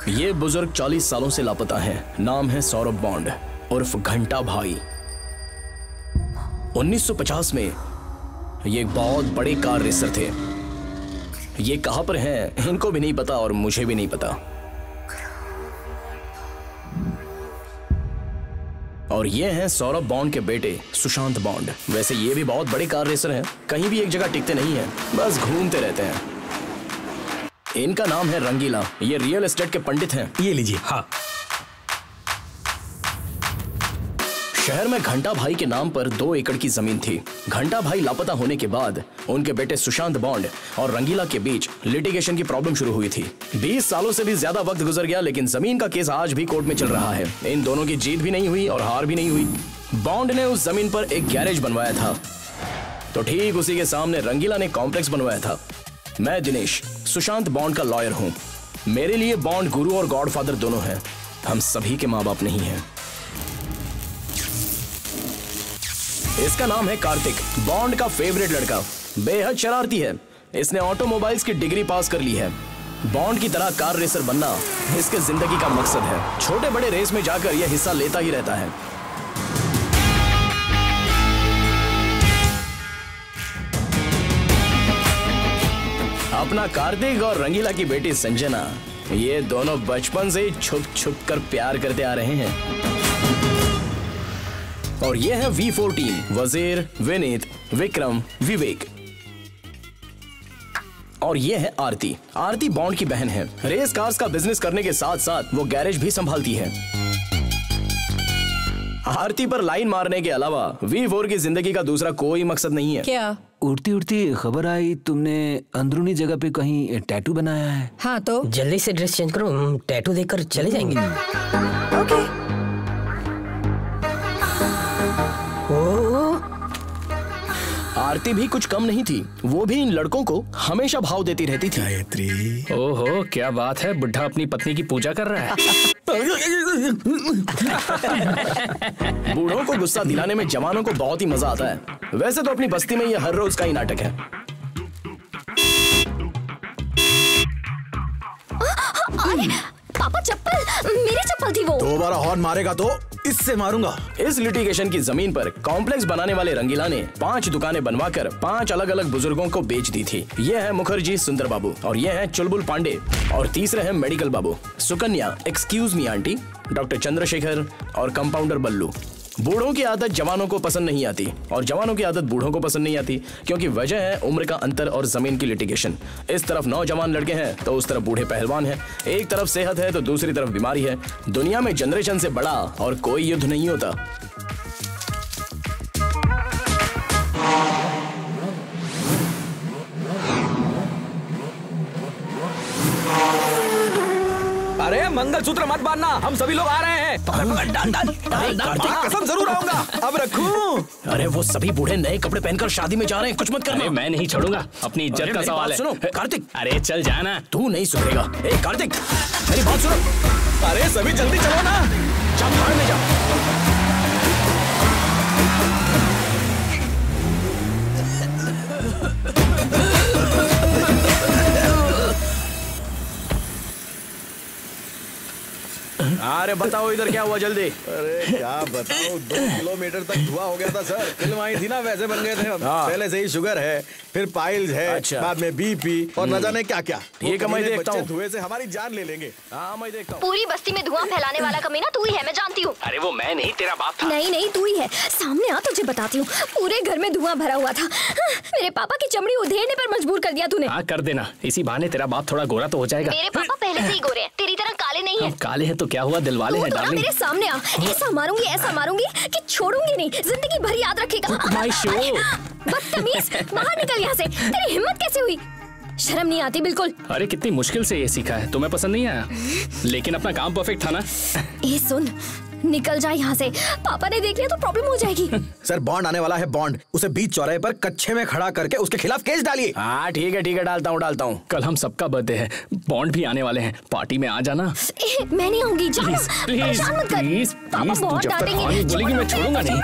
ये बुजुर्ग 40 सालों से लापता है। नाम है सौरभ बॉन्ड उर्फ घंटा भाई। 1950 में ये एक बहुत बड़े कार रेसर थे। ये कहां पर हैं इनको भी नहीं पता और मुझे भी नहीं पता। और ये हैं सौरभ बॉन्ड के बेटे सुशांत बॉन्ड। वैसे ये भी बहुत बड़े कार रेसर हैं, कहीं भी एक जगह टिकते नहीं हैं, बस घूमते रहते हैं। इनका नाम है रंगीला। ये रियल एस्टेट के पंडित हैं। ये लीजिए। हाँ, शहर में घंटा भाई के नाम पर 2 एकड़ की जमीन थी। घंटा भाई लापता होने के बाद उनके बेटे सुशांत बॉन्ड और रंगीला के बीच लिटिगेशन की प्रॉब्लम शुरू हुई थी। 20 सालों से भी ज्यादा वक्त गुजर गया, लेकिन जमीन का केस आज भी कोर्ट में चल रहा है। इन दोनों की जीत भी नहीं हुई और हार भी नहीं हुई। बॉन्ड ने उस जमीन पर एक गैरेज बनवाया था, तो ठीक उसी के सामने रंगीला ने कॉम्प्लेक्स बनवाया था। मैं दिनेश, सुशांत बॉन्ड का लॉयर हूँ। मेरे लिए बॉन्ड गुरु और गॉडफादर दोनों हैं। हम सभी के माँ बाप नहीं हैं। इसका नाम है कार्तिक, बॉन्ड का फेवरेट लड़का। बेहद शरारती है। इसने ऑटोमोबाइल्स की डिग्री पास कर ली है। बॉन्ड की तरह कार रेसर बनना इसके जिंदगी का मकसद है। छोटे बड़े रेस में जाकर यह हिस्सा लेता ही रहता है। अपना कार्तिक और रंगीला की बेटी संजना, ये दोनों बचपन से छुप छुप कर प्यार करते आ रहे हैं। और ये है V14 वजीर, विनीत, विक्रम, विवेक। और ये है आरती। आरती बॉन्ड की बहन है। रेस कार्स का बिजनेस करने के साथ साथ वो गैरेज भी संभालती है। आरती पर लाइन मारने के अलावा V4 की जिंदगी का दूसरा कोई मकसद नहीं है। क्या? उड़ती उड़ती खबर आई तुमने अंदरूनी जगह पे कहीं टैटू बनाया है। हाँ तो जल्दी से ड्रेस चेंज करो, हम टैटू देखकर चले जाएंगे। ओके। आरती भी कुछ कम नहीं थी। वो भी इन लड़कों को हमेशा भाव देती रहती थी। गायत्री, ओहो क्या बात है, बुढ़ा अपनी पत्नी की पूजा कर रहा है। बूढ़ों को गुस्सा दिलाने में जवानों को बहुत ही मजा आता है। वैसे तो अपनी बस्ती में ये हर रोज का ही नाटक है। अरे पापा, चप्पल, मेरी चप्पल थी वो। 2 बार हॉर्न मारेगा तो इससे मारूंगा। इस लिटिगेशन की जमीन पर कॉम्प्लेक्स बनाने वाले रंगीला ने 5 दुकानें बनवाकर 5 अलग अलग बुजुर्गों को बेच दी थी। ये है मुखर्जी सुंदर बाबू, और ये है चुलबुल पांडे, और तीसरे हैं मेडिकल बाबू, Sukanya, excuse me aunty, doctor Chandrashekhar और कंपाउंडर बल्लू। बूढ़ों की आदत जवानों को पसंद नहीं आती और जवानों की आदत बूढ़ों को पसंद नहीं आती, क्योंकि वजह है उम्र का अंतर और जमीन की लिटिगेशन। इस तरफ नौजवान लड़के हैं तो उस तरफ बूढ़े पहलवान हैं। एक तरफ सेहत है तो दूसरी तरफ बीमारी है। दुनिया में जनरेशन से बड़ा और कोई युद्ध नहीं होता। अरे मंगलसूत्र मत बांधना, हम सभी लोग आ रहे हैं। कसम जरूर आऊंगा। अब रखूं? अरे वो सभी बूढ़े नए कपड़े पहनकर शादी में जा रहे हैं, कुछ मत करना। मैं नहीं छोड़ूंगा, अपनी इज्जत का सवाल है। सुनो कार्तिक, अरे चल जाना। तू नहीं सुधरेगा। ए कार्तिक, मेरी बात सुनो। अरे सभी जल्दी चलो ना। जा भाड़ में जा। अरे बताओ इधर क्या हुआ जल्दी। अरे क्या बताओ, 2 किलोमीटर तक धुआं हो गया था सर। फिल्म आई थी ना, वैसे बन गए थे हम। पहले से ही शुगर है, फिर पाइल्स है, अच्छा। बाद में बीपी और न जाने क्या क्या। ठीक है, मैं देखता हूँ। धुएं से हमारी जान ले लेंगे। हाँ मैं देखता हूँ। पूरी बस्ती में धुआं फैलाने वाला कमीना तू ही है, मैं जानती हूँ। अरे वो मैं नहीं, तेरा बाप था। नहीं नहीं, तू ही है। सामने आ, तुझे बताती हूँ। पूरे घर में धुआं भरा हुआ था। मेरे पापा की चमड़ी उधेड़ने पर मजबूर कर दिया तूने। हाँ कर देना, इसी बहाने तेरा बाप थोड़ा गोरा तो हो जाएगा। मेरे पापा पहले से ही गोरे हैं, तेरी तरह काले नहीं है। काले हैं तो क्या हुआ, दिल वाले हैं डार्लिंग। मेरे सामने आ, ऐसा मारूंगी कि छोड़ूंगी नहीं, जिंदगी भर याद रखेगा। बदतमीज, बाहर निकल यहाँ से। तेरी हिम्मत कैसे हुई? शर्म नहीं आती बिल्कुल। अरे कितनी मुश्किल से ये सीखा है, तुम्हें पसंद नहीं आया, लेकिन अपना काम परफेक्ट था ना। ए सुन, निकल जाए यहाँ से। पापा ने देख लिया तो प्रॉब्लम हो जाएगी। सर बॉन्ड आने वाला है, बॉन्ड। उसे बीच चौराहे पर कच्चे में खड़ा करके उसके खिलाफ केस डालिए। हाँ ठीक है डालता हूँ। कल हम सबका बर्थडे है, बॉन्ड भी आने वाले हैं, पार्टी में आ जाना। मैं नहीं आऊंगी, जाओ। परेशान मत कर। पापा बहुत डांटेंगे। बोलेगी मैं छोड़ूंगा नहीं।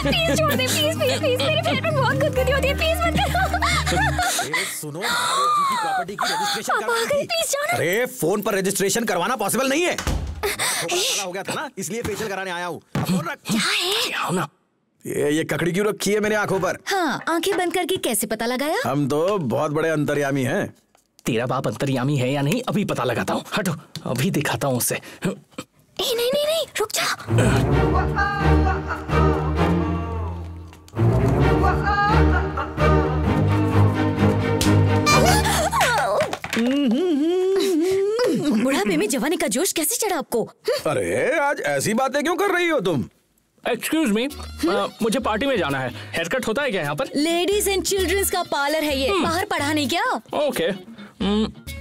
प्लीज छोड़ दे, प्लीज प्लीज प्लीज। मेरे पेट में बहुत गुदगुदी होती है, प्लीज मत कर। सुनो, जी की प्रॉपर्टी की रजिस्ट्रेशन करवानी थी। प्लीज जाना। अरे फोन पर रजिस्ट्रेशन करवाना पॉसिबल नहीं है। काला हो गया था ना, इसलिए फेशियल कराने आया हूँ। फोन रख। क्या है? आओ ना। ये ककड़ी क्यों रखी है मेरी आंखों पर? हाँ, आंखें बंद करके कैसे पता लगाया? हम तो बहुत बड़े अंतर्यामी हैं। तेरा बाप अंतर्यामी है या नहीं अभी पता लगाता हूँ। हटो, अभी दिखाता हूँ उसे। नहीं नहीं नहीं नहीं, रुक जा। बुढ़ापे में जवानी का जोश कैसे चढ़ा आपको? अरे आज ऐसी बातें क्यों कर रही हो तुम? एक्सक्यूज मी, मुझे पार्टी में जाना है। हेयर कट होता है क्या यहाँ पर? लेडीज एंड चिल्ड्रंस का पार्लर है ये, बाहर पढ़ा नहीं क्या? ओके,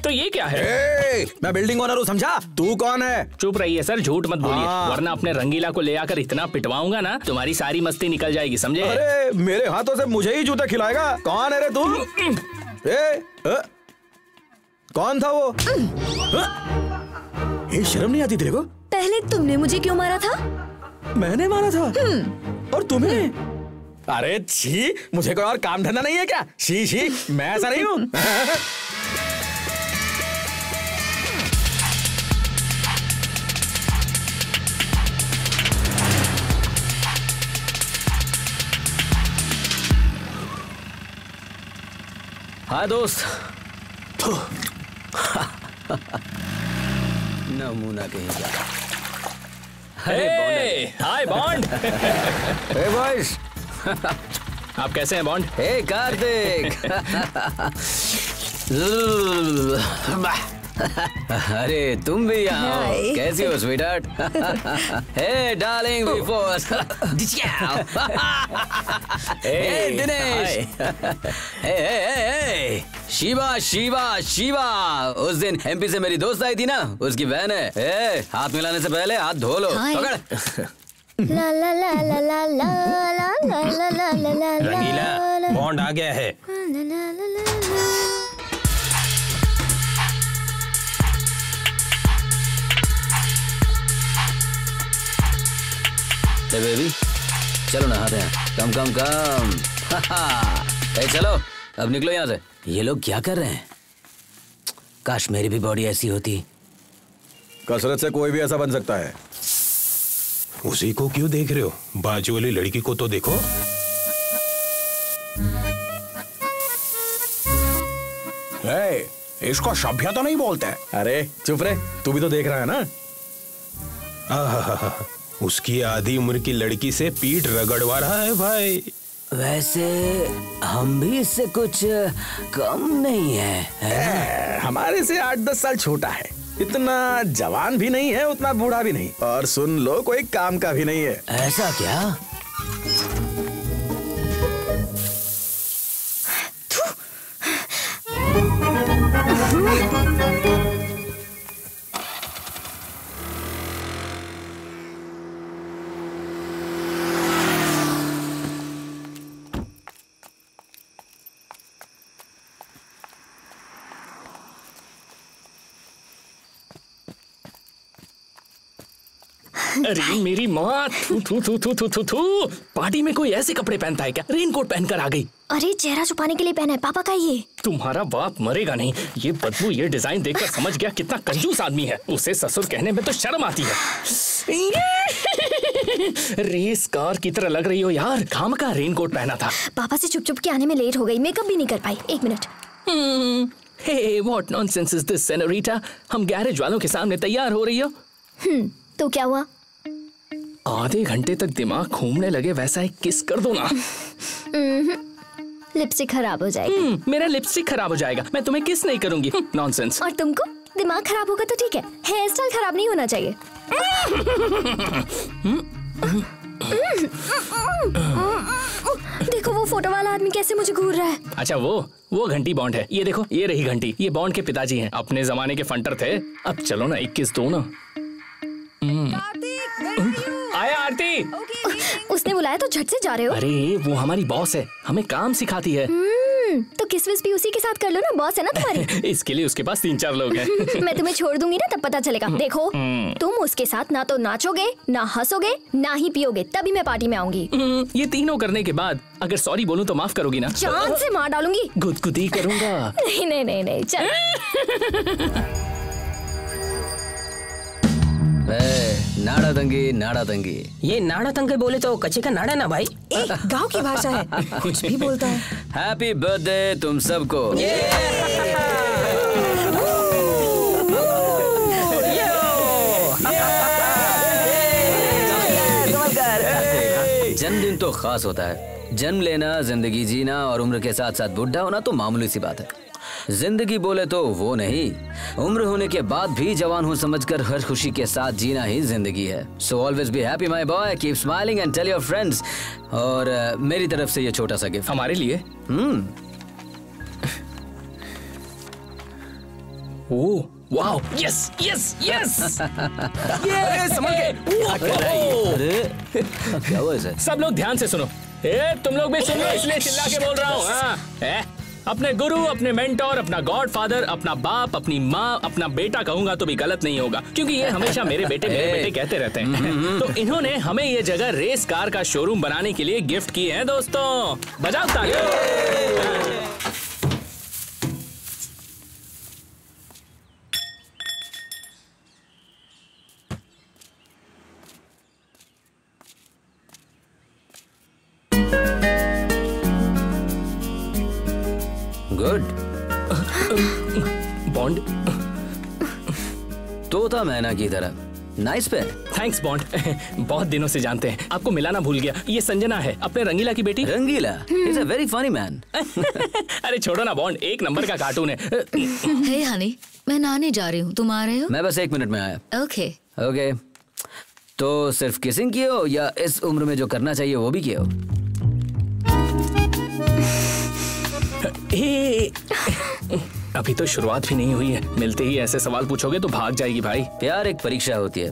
तो ये क्या है? मैं बिल्डिंग ओनर हूँ, समझा? तू कौन है? चुप रहिए सर, झूठ मत बोलिए, हाँ। वरना अपने रंगीला को ले आकर इतना पिटवाऊंगा ना, तुम्हारी सारी मस्ती निकल जाएगी, समझे? अरे मेरे हाथों से मुझे ही जूते खिलाएगा? कौन है रे तू? कौन था वो? ये शर्म नहीं आती तेरे को? पहले तुमने मुझे क्यों मारा था? मैंने मारा था? और तुम्हें? अरे छी, मुझे कोई और काम धंधा नहीं है क्या? शी शी, मैं ऐसा नहीं हूँ। हाँ दोस्त। नमूना कहीं का। हाय बॉन्ड। हे बॉयज, आप कैसे हैं बॉन्ड? हे कार्तिक। अरे तुम भी यहाँ हो। हाय। कैसी हो स्वीटहार्ट? हे डार्लिंग बिफोर। हे दिनेश। हे शिवा शिवा शिवा। उस दिन एमपी से मेरी दोस्त आई थी ना, उसकी बहन है। हे हाथ मिलाने से पहले हाथ धो लो। हाय। पकड़। ला ला ला ला ला ला ला ला ला ला ला ला। रंगीला, बॉन्ड आ गया है। हे बेबी, चलो नहाते हैं। कम कम कम। हे चलो, अब निकलो यहाँ से। ये लोग क्या कर रहे हैं? काश मेरी भी बॉडी ऐसी होती। कसरत से कोई भी ऐसा बन सकता है। उसी को क्यों देख रहे हो? बाजू वाली लड़की को तो देखो। इसको सभ्य तो नहीं बोलते। अरे चुप रे, तू भी तो देख रहा है ना। आहा, उसकी आधी उम्र की लड़की से पीठ रगड़वा रहा है भाई। वैसे हम भी इससे कुछ कम नहीं है? हमारे से 8-10 साल छोटा है। इतना जवान भी नहीं है, उतना बूढ़ा भी नहीं, और सुन लो कोई काम का भी नहीं है। ऐसा क्या? अरे मेरी माँ, थू थू थू थू थू थू थू। पार्टी में कोई ऐसे कपड़े पहनता है क्या? रेनकोट पहनकर आ गई। अरे चेहरा छुपाने के लिए पहना है पापा का ये। तुम्हारा बाप मरेगा नहीं। ये बदबू, ये डिजाइन देखकर समझ गया कितना कंजूस आदमी है। उसे ससुर कहने में तो शर्म आती है। रेस कार की तरह लग रही हो यार। खाम का रेनकोट पहना था। पापा से चुप चुप के आने में लेट हो गई, मेकअप भी नहीं कर पाई। 1 मिनट। Hey what nonsense is this senorita? हम गैरेज वालों के सामने तैयार हो रही हो। तो क्या हुआ? आधे घंटे तक दिमाग घूमने लगे वैसा एक किस कर दो ना। लिपस्टिक खराब हो जाएगी। मेरा लिपस्टिक खराब हो जाएगा, मैं तुम्हें किस नहीं करूंगी। नॉनसेंस। और तुमको दिमाग खराब होगा तो ठीक है, हेयर स्टाइल खराब नहीं होना चाहिए। देखो वो फोटो वाला आदमी कैसे मुझे घूर रहा है। अच्छा वो घंटी बॉन्ड है। ये देखो, ये रही घंटी। ये बॉन्ड के पिताजी हैं, अपने जमाने के फंटर थे। अब चलो ना 21 दो ना। आया आरती। उसने बुलाया तो झट से जा रहे हो। अरे वो हमारी बॉस है, हमें काम सिखाती है। तो किस किस विस भी उसी के साथ कर लो ना, बॉस है ना तुम्हारी। इसके लिए उसके पास 3-4 लोग हैं। मैं तुम्हें छोड़ दूंगी ना तब पता चलेगा। देखो तुम उसके साथ ना तो नाचोगे, ना हंसोगे, ना ही पियोगे, तभी मैं पार्टी में आऊंगी। ये तीनों करने के बाद अगर सॉरी बोलूं तो माफ करोगी ना? जान से मार डालूंगी। गुदगुदी करूंगा। नहीं नहीं नहीं नहीं, चल। नाड़ा दंगी, नाड़ा दंगी। ये नाड़ा तंगे बोले तो कच्चे का नाड़ा ना भाई। गांव की भाषा है, कुछ भी बोलता है। हैप्पी बर्थडे तुम सबको। जन्मदिन तो खास होता है। जन्म लेना, जिंदगी जीना और उम्र के साथ साथ बुढ़ा होना तो मामूली सी बात है। जिंदगी बोले तो वो नहीं, उम्र होने के बाद भी जवान हूँ समझकर हर खुशी के साथ जीना ही जिंदगी है। So always be happy my boy, keep smiling and tell your friends. और मेरी तरफ से ये छोटा सा गिफ्ट हमारे लिए। Oh wow, yes yes yes. अरे संभल के। अरे क्या हुआ इसे? सब लोग ध्यान से सुनो। तुम लोग भी सुन लो, इसलिए चिल्ला के बोल रहा हूँ। अपने गुरु, अपने मेंटोर, अपना गॉड फादर, अपना बाप, अपनी माँ, अपना बेटा कहूंगा तो भी गलत नहीं होगा, क्योंकि ये हमेशा मेरे बेटे कहते रहते हैं। तो इन्होंने हमें ये जगह रेस कार का शोरूम बनाने के लिए गिफ्ट की है। दोस्तों बजाओ ताली। गुड। बॉन्ड तोता मैना की तरह नाइस पे। Thanks bond. बहुत दिनों से जानते हैं, आपको मिलाना भूल गया। ये संजना है, अपने रंगीला की बेटी। Rangeela is a very funny man. अरे छोड़ो ना बॉन्ड, एक नंबर का कार्टून है। हे हनी, मैं नहाने जा रही हूँ, तुम आ रहे हो? मैं बस 1 मिनट में आया। Okay okay. तो सिर्फ किसिंग किए हो या इस उम्र में जो करना चाहिए वो भी किए हो? अभी तो शुरुआत भी नहीं हुई है, मिलते ही ऐसे सवाल पूछोगे तो भाग जाएगी भाई। प्यार एक परीक्षा होती है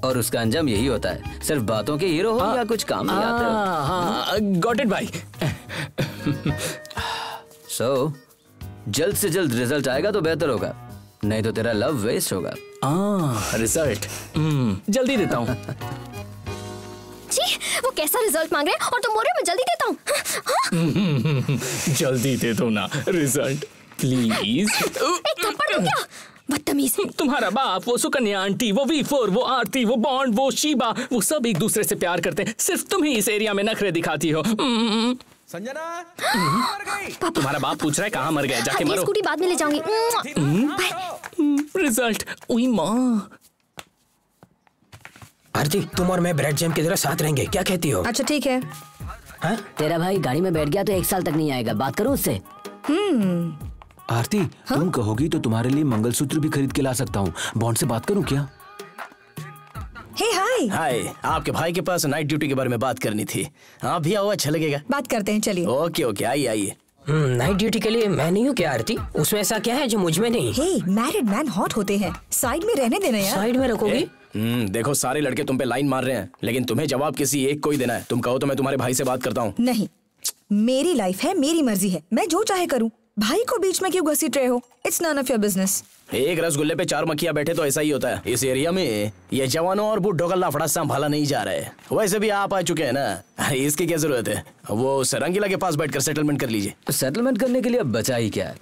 और उसका अंजाम यही होता है। सिर्फ बातों के हीरो हो या कुछ काम नहीं आते। गॉट इट भाई। सो जल्द से जल्द रिजल्ट आएगा तो बेहतर होगा, नहीं तो तेरा लव वेस्ट होगा। रिजल्ट जल्दी देता हूँ। जी, वो कैसा रिजल्ट मांग रहे हैं और तुम बोल रहे हो मैं जल्दी देता हूँ। जल्दी दे दो ना रिजल्ट प्लीज। एक थप्पड़ दो क्या, बदतमीज। तुम्हारा बाप, वो सुकन्या आंटी, वो V4, वो आरती, वो बॉन्ड, वो शीबा, वो सब एक दूसरे से प्यार करते हैं। सिर्फ तुम ही इस एरिया में नखरे दिखाती हो। संजना मर गई। तुम्हारा बाप पूछ रहा है कहाँ मर गया, जाके मरो। स्कूटी बाद में ले जाऊंगी। रिजल्ट, ओई माँ। आरती, तुम और मैं ब्रेड जैम की तरह साथ रहेंगे, क्या कहती हो? अच्छा ठीक है। हाँ? तेरा भाई गाड़ी में बैठ गया तो 1 साल तक नहीं आएगा, बात करो उससे। आरती, तुम कहोगी तो तुम्हारे लिए मंगलसूत्र भी खरीद के ला सकता हूँ। बॉन्ड से बात करूँ क्या? हे हाय। हाय, आपके भाई के पास नाइट ड्यूटी के बारे में बात करनी थी। आप भी आओ, अच्छा लगेगा। बात करते हैं, चलिए। ओके ओके, आइए आइए। नाइट ड्यूटी के लिए मैं नहीं हूँ क्या आरती? उसमें ऐसा क्या है जो मुझ में नहीं? हे, मैरिड मैन हॉट होते हैं, साइड में रहने देना यार। साइड में रखोगी? देखो सारे लड़के तुम पे लाइन मार रहे हैं, लेकिन तुम्हें जवाब किसी एक को ही देना है। तुम कहो तो मैं तुम्हारे भाई से बात करता हूँ। नहीं, मेरी लाइफ है, मेरी मर्जी है, मैं जो चाहे करूँ। भाई को बीच में क्यों घसीट रहे हो? It's none of your business. एक रसगुल्ले पे 4 मक्खियां बैठे तो ऐसा ही होता है। इस एरिया में ये जवानों और बुढ़ों का लफड़ा संभाला नहीं जा रहा है। वैसे भी आप आ चुके हैं ना, इसकी क्या जरूरत है? वो उस रंगीला के पास बैठकर सेटलमेंट कर लीजिए। तो सेटलमेंट करने के लिए अब बचा ही क्या है?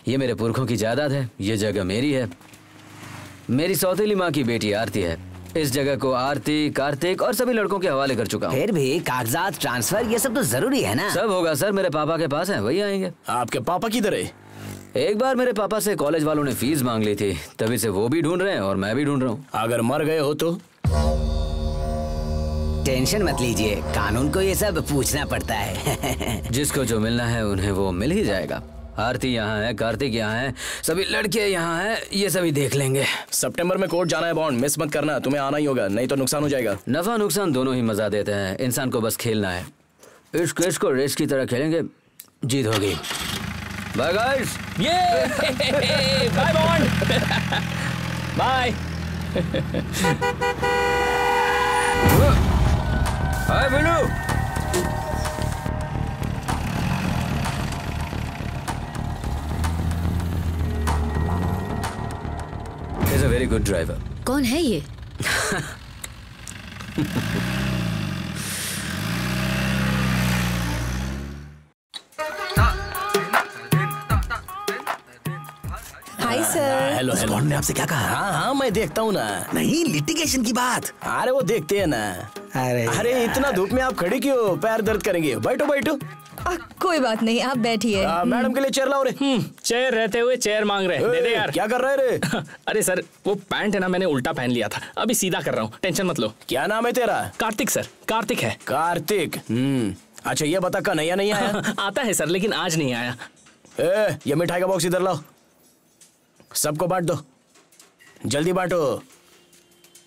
ये मेरे पुरखों की जायदाद है, ये जगह मेरी है। मेरी सौतेली माँ की बेटी आरती है। इस जगह को आरती, कार्तिक और सभी लड़कों के हवाले कर चुका हूँ। फिर भी कागजात, ट्रांसफर, ये सब तो जरूरी है ना? सब होगा सर, मेरे पापा के पास है, वही आएंगे। आपके पापा किधर है? एक बार मेरे पापा से कॉलेज वालों ने फीस मांग ली थी, तभी से वो भी ढूंढ रहे हैं और मैं भी ढूंढ रहा हूँ। अगर मर गए हो तो? टेंशन मत लीजिए, कानून को ये सब पूछना पड़ता है। जिसको जो मिलना है उन्हें वो मिल ही जाएगा। आरती यहाँ है, कार्तिक यहाँ है, सभी लड़के यहाँ हैं, ये सभी देख लेंगे। सितंबर में कोर्ट जाना है बॉन्ड, मिस मत करना। तुम्हें आना ही होगा, नहीं तो नुकसान हो जाएगा। नफा नुकसान दोनों ही मजा देते हैं, इंसान को बस खेलना है। इस केस को रेस की तरह खेलेंगे, जीत होगी। Bye guys. ये bye Bond. Bye. Hi Billu. Very good driver. कौन है ये? Hi sir. Hello hello. ने आपसे क्या कहा? हाँ हाँ मैं देखता हूँ ना। नहीं, लिटिगेशन की बात। अरे वो देखते हैं ना। अरे इतना धूप में आप खड़ी क्यों? पैर दर्द करेंगे। बैठो बैठो। कोई बात नहीं, आप बैठिए। मैडम के लिए चेयर लाओ रे। चेयर रहते हुए चेयर मांग रहे हैं। दे दे यार। क्या कर रहे रे? अरे सर वो पैंट है ना, मैंने उल्टा पहन लिया था, अभी सीधा कर रहा हूँ, टेंशन मत लो। क्या नाम है तेरा? कार्तिक सर। कार्तिक है। कार्तिक। अच्छा ये बता का नया नहीं आया? आता है सर, लेकिन आज नहीं आया। ये मिठाई का बॉक्स इधर लाओ, सबको बांट दो, जल्दी बांटो।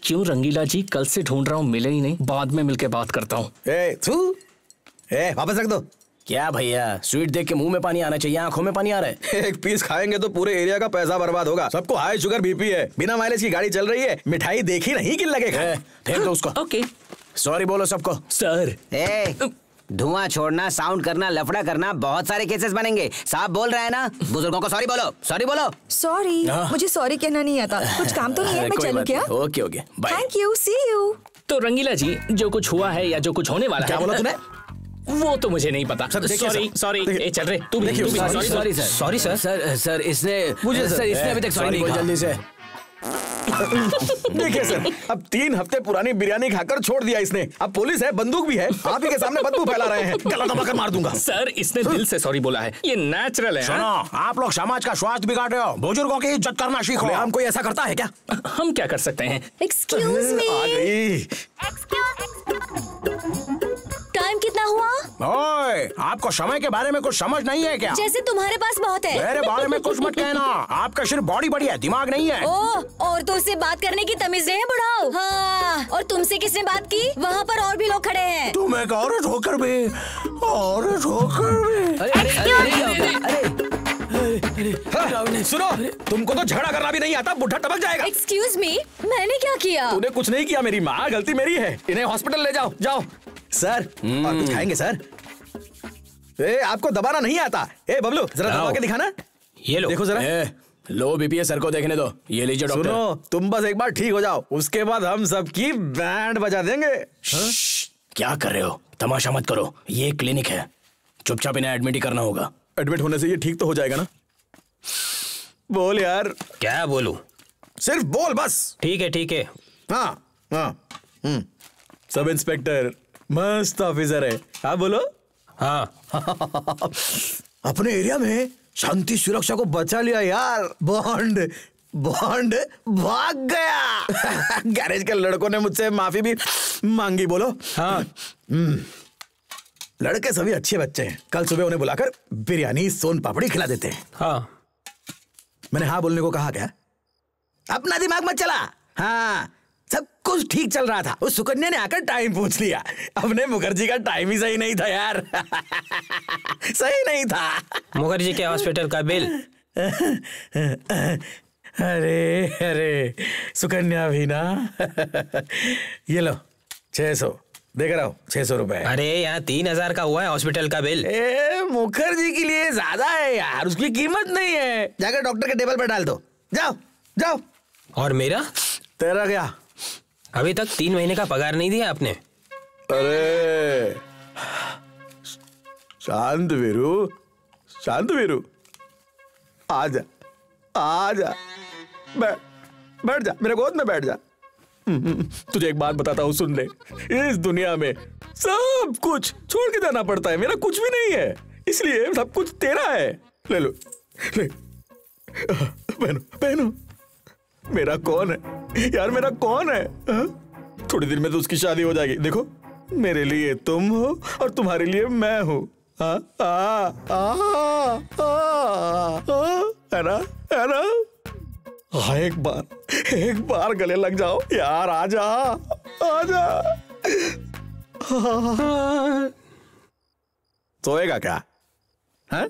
क्यों रंगीला जी, कल से ढूंढ रहा हूँ, मिले ही नहीं। बाद में मिलके बात करता हूँ। वापस रख दो। क्या भैया, स्वीट देख के मुंह में पानी आना चाहिए, आंखों में पानी आ रहा है। एक पीस खाएंगे तो पूरे एरिया का पैसा बर्बाद होगा। सबको हाई शुगर बीपी है, बिना माइलेज की गाड़ी चल रही है, मिठाई देखी नहीं किन लगेगा। फेंक दो उसको। ओके सॉरी बोलो सबको। सर धुआं छोड़ना, साउंड करना, लफड़ा करना, बहुत सारे केसेस बनेंगे। साहब बोल रहे हैं ना, बुजुर्गों को सॉरी बोलो, सॉरी बोलो। सॉरी, मुझे सॉरी कहना नहीं आता। कुछ काम तो नहीं है, मैं चलूं क्या? Okay okay bye. Thank you, see you. तो रंगीला जी, जो कुछ हुआ है या जो कुछ होने वाला है, क्या बोला तूने? वो तो मुझे नहीं पता। Sorry sorry. ए चल रहे, तू भी sorry sorry sir. Sorry sir. Sir sir इसने मुझे सर इसने अभी तक सॉरी नहीं कहा। जल्दी से। देखिए सर, अब 3 हफ्ते पुरानी बिरयानी खाकर छोड़ दिया इसने। अब पुलिस है, बंदूक भी है, आप ही के सामने बदबू फैला रहे हैं। गला दबाकर मार दूंगा। सर इसने दिल से सॉरी बोला है, ये नेचुरल है। सुनो, आप लोग समाज का स्वास्थ्य बिगाड़ रहे हो, बुजुर्गों की इज्जत करना सीखो। हम कोई ऐसा करता है क्या? हम क्या कर सकते हैं? Excuse me. आ गई। टाइम कितना हुआ? ओए, आपको समय के बारे में कुछ समझ नहीं है क्या? जैसे तुम्हारे पास बहुत है। मेरे बारे में कुछ मत कहना, आपका सिर्फ बॉडी बड़ी है, दिमाग नहीं है। औरतों से बात करने की तमीज नहीं है बुढ़ाओ। हाँ, और तुमसे किसने बात की? वहाँ पर और भी लोग खड़े हैं। तुम एक औरत होकर भी, औरत होकर भी। सुनो, तुमको तो झगड़ा करना भी नहीं आता, बुढ़ा टपक जाएगा। एक्सक्यूज मी, मैंने क्या किया? तूने कुछ नहीं किया, मेरी माँ, गलती मेरी है। इन्हें हॉस्पिटल ले जाओ, जाओ। सर और कुछ खाएंगे सर? आपको दबाना नहीं आता। बबलू जरा दबा के दिखाना। ये लो, देखो जरा। लो बीपी है, सर को देखने दो। ये लीजिए डॉक्टर। सुनो, तुम बस एक बार ठीक हो जाओ, उसके बाद हम सबकी बैंड बजा देंगे। क्या कर रहे हो? तमाशा मत करो, ये क्लिनिक है, चुपचाप इन्हें एडमिट ही करना होगा। एडमिट होने से ये ठीक तो हो जाएगा ना? बोल यार। क्या बोलूं? सिर्फ बोल बस। ठीक है ठीक है। हाँ हाँ। सब इंस्पेक्टर मस्त ऑफिसर है। आप बोलो। हाँ। अपने एरिया में शांति सुरक्षा को बचा लिया यार। बॉन्ड बॉन्ड भाग गया। गैरेज के लड़कों ने मुझसे माफी भी मांगी। बोलो। हाँ। लड़के सभी अच्छे बच्चे हैं। कल सुबह उन्हें बुलाकर बिरयानी सोन पापड़ी खिला देते हैं। हाँ। मैंने हाँ बोलने को कहा क्या? अपना दिमाग मत चला। हाँ, सब कुछ ठीक चल रहा था, उस सुकन्या ने आकर टाइम पूछ लिया। अपने मुखर्जी का टाइम ही सही नहीं था यार। सही नहीं था। मुखर्जी के हॉस्पिटल का बिल। अरे अरे सुकन्या भी ना। ये लो 600 देख रहा हूँ। 600 रुपए। अरे यहाँ 3000 का हुआ है हॉस्पिटल का बिल। मुखर्जी के लिए ज्यादा है यार, उसकी कीमत नहीं है। जाकर डॉक्टर के टेबल पर डाल दो। जाओ जाओ। और मेरा? तेरा क्या? अभी तक 3 महीने का पगार नहीं दिया आपने। अरे शांत वीरू, शांत वीरू, आजा आजा, बैठ जा, मेरे गोद में बैठ जा। तुझे एक बात बताता हूँ, सुन ले। इस दुनिया में सब कुछ छोड़ के जाना पड़ता है। मेरा कुछ भी नहीं है, इसलिए सब कुछ तेरा है। ले लो, ले पहनो पहनो। मेरा कौन है यार, मेरा कौन है? थोड़ी देर में तो उसकी शादी हो जाएगी। देखो, मेरे लिए तुम हो और तुम्हारे लिए मैं हूँ। है ना, है ना? हाँ, एक बार गले लग जाओ यार। आजा आजा। सोएगा क्या? हाँ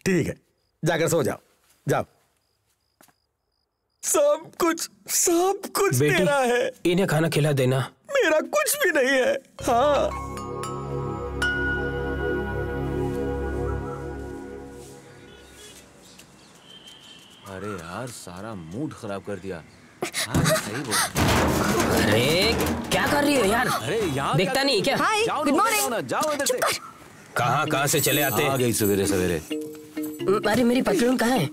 ठीक है, जाकर सो जाओ, जाओ। सब कुछ तेरा है। इन्हें खाना खिला देना। मेरा कुछ भी नहीं है। हाँ। अरे यार, सारा मूड खराब कर दिया। अरे क्या कर रही हो यार? अरे यहाँ दिखता नहीं क्या? हाय, जाओ गुड ना, मॉर्निंग। जाओ ना, जाओ इधर से। कहाँ से चले आते? आ गई सवेरे सवेरे। अरे मेरी पतलून कहाँ है?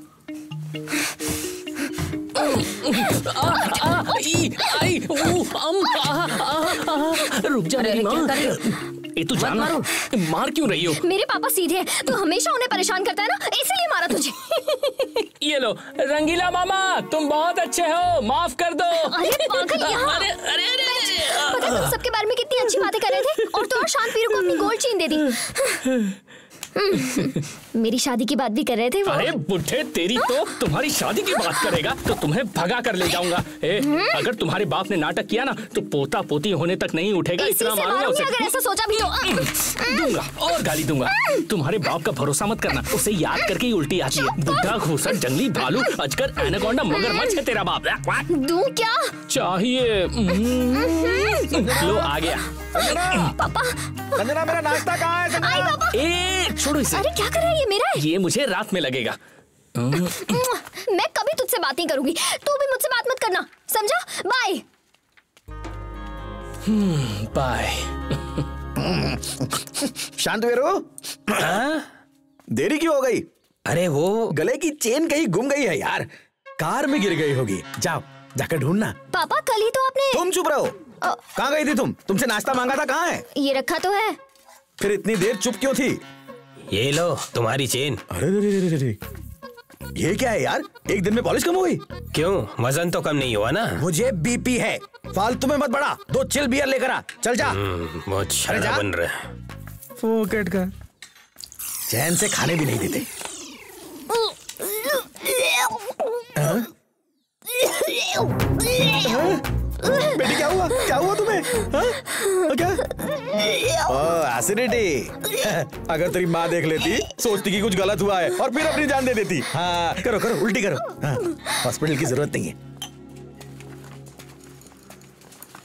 रुक जा मेरी माँ। ये तू जान मार क्यों रही हो? मेरे पापा सीधे हैं, तू हमेशा उन्हें परेशान करता है ना, इसीलिए मारा तुझे। ये लो रंगीला मामा, तुम बहुत अच्छे हो, माफ कर दो। अरे पागल, यहाँ। अरे अरे अरे पता है तुम सबके बारे में कितनी अच्छी बातें कर रहे थे और तो और शांत वीरू को अपनी गोल्ड चेन दे दी। मेरी शादी की बात भी कर रहे थे वो। अरे बुढ़े, तेरी तो तुम्हारी शादी की बात करेगा तो तुम्हें भगा कर ले जाऊंगा। अगर तुम्हारे बाप ने नाटक किया ना तो पोता पोती होने तक नहीं उठेगा। इतना मालूम है उसे। अगर ऐसा सोचा भी तो दूंगा और गाली दूंगा। तुम्हारे बाप का भरोसा मत करना, उसे याद करके ही उल्टी आती है। बुढ़ा, घूसर, जंगली भालू, अजगर, एनाकोंडा, मगरमच्छ है तेरा बाप। दूं क्या चाहिए? लो आ गया। पापा, संजना मेरा नाश्ता कहाँ है? आई पापा। छोड़ो इसे। अरे क्या कर रहा है ये? मेरा है। ये मुझे रात में लगेगा। मैं कभी तुझसे बात नहीं करूंगी, तू भी मुझसे बात मत करना, समझा? Bye bye. शांत वीरू, देरी क्यों हो गई? अरे वो गले की चेन कहीं गुम गई है यार, कार में गिर गई होगी। जाओ जाकर ढूंढना। पापा, कल ही तो आपने। तुम चुप रहो। कहाँ गई थी तुम? तुमसे नाश्ता मांगा था, कहाँ है? ये रखा तो है। फिर इतनी देर चुप क्यों थी? ये लो तुम्हारी चेन। अरे ये क्या है यार? एक दिन में पॉलिश कम हो गई? क्यों, वजन तो कम नहीं हुआ ना? मुझे बीपी है, फालतू में मत बढ़ा। 2 चिल बियर लेकर आ, चल जा। बहुत शराब बन रहा है। फोकट का चैन से खाने भी नहीं देते। बेटी क्या हुआ? क्या हुआ तुम्हें? क्या? एसिडिटी। अगर तेरी माँ देख लेती, सोचती कि कुछ गलत हुआ है और फिर अपनी जान दे देती। हाँ, करो करो, उल्टी करो। हॉस्पिटल की जरूरत नहीं है।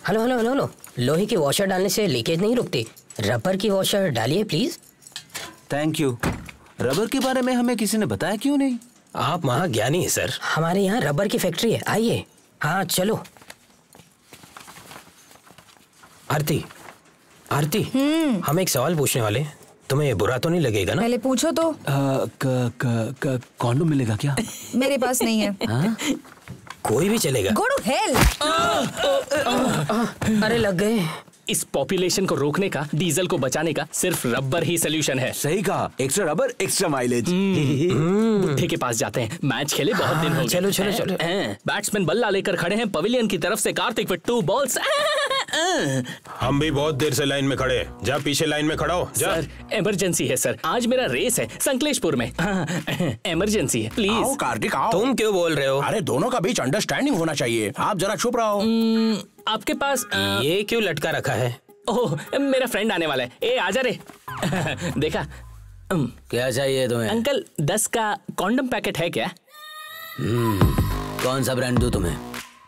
हेलो हेलो हेलो हेलो, लोहे की वॉशर डालने से लीकेज नहीं रुकती, रबर की वॉशर डालिए प्लीज। Thank you. रबर के बारे में हमें किसी ने बताया क्यों नहीं? आप महाज्ञानी हैं सर। हमारे यहाँ रबर की फैक्ट्री है, आइए। हाँ चलो। आरती, आरती, हम एक सवाल पूछने वाले, तुम्हें बुरा तो नहीं लगेगा ना? पहले पूछो तो। कॉन्डोम मिलेगा क्या? मेरे पास नहीं है। कोई भी चलेगा। Go to hell! अरे लग गए। इस पॉपुलेशन को रोकने का, डीजल को बचाने का सिर्फ रबर ही सलूशन है। सही कहा, एक्स्ट्रा रबर एक्स्ट्रा माइलेज। बुढ़े के पास जाते हैं, मैच खेले बहुत दिन हो गए। चलो चलो चलो। बैट्समैन बल्ला लेकर खड़े हैं पवेलियन की तरफ से कार्तिक विद 2 बॉल्स। हम भी बहुत देर से लाइन में खड़े हैं। जा पीछे लाइन में खड़ा हो। जा। सर इमरजेंसी है सर, आज मेरा रेस है संकलेशपुर में। इमरजेंसी है, प्लीज। कार्तिक आओ। तुम क्यों बोल रहे हो? अरे दोनों का बीच अंडरस्टैंडिंग होना चाहिए, आप जरा चुप रहो। आपके पास ये क्यों लटका रखा है? ओह, मेरा फ्रेंड आने वाला है। ए आजा रे। देखा? क्या चाहिए तुम्हें? अंकल 10 का कॉन्डम पैकेट है क्या? कौन सा ब्रांड दूं तुम्हें?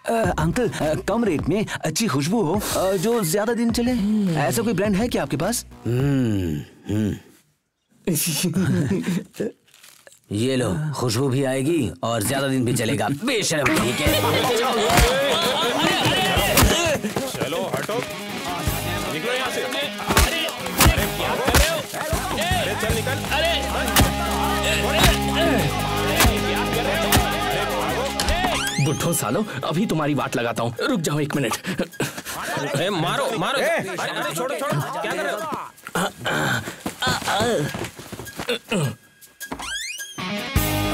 अंकल कम रेट में अच्छी खुशबू हो, जो ज्यादा दिन चले, ऐसा कोई ब्रांड है क्या आपके पास? ये लो, खुशबू भी आएगी और ज्यादा दिन भी चलेगा। बेशर्म। ठीक है, चलो हटो, निकलो यहाँ से। अरे चल निकल। बुढ़ो सालो, अभी तुम्हारी बात लगाता हूँ, रुक जाओ 1 मिनट। मारो मारो। छोड़ो छोड़ो, क्या कर रहे हो?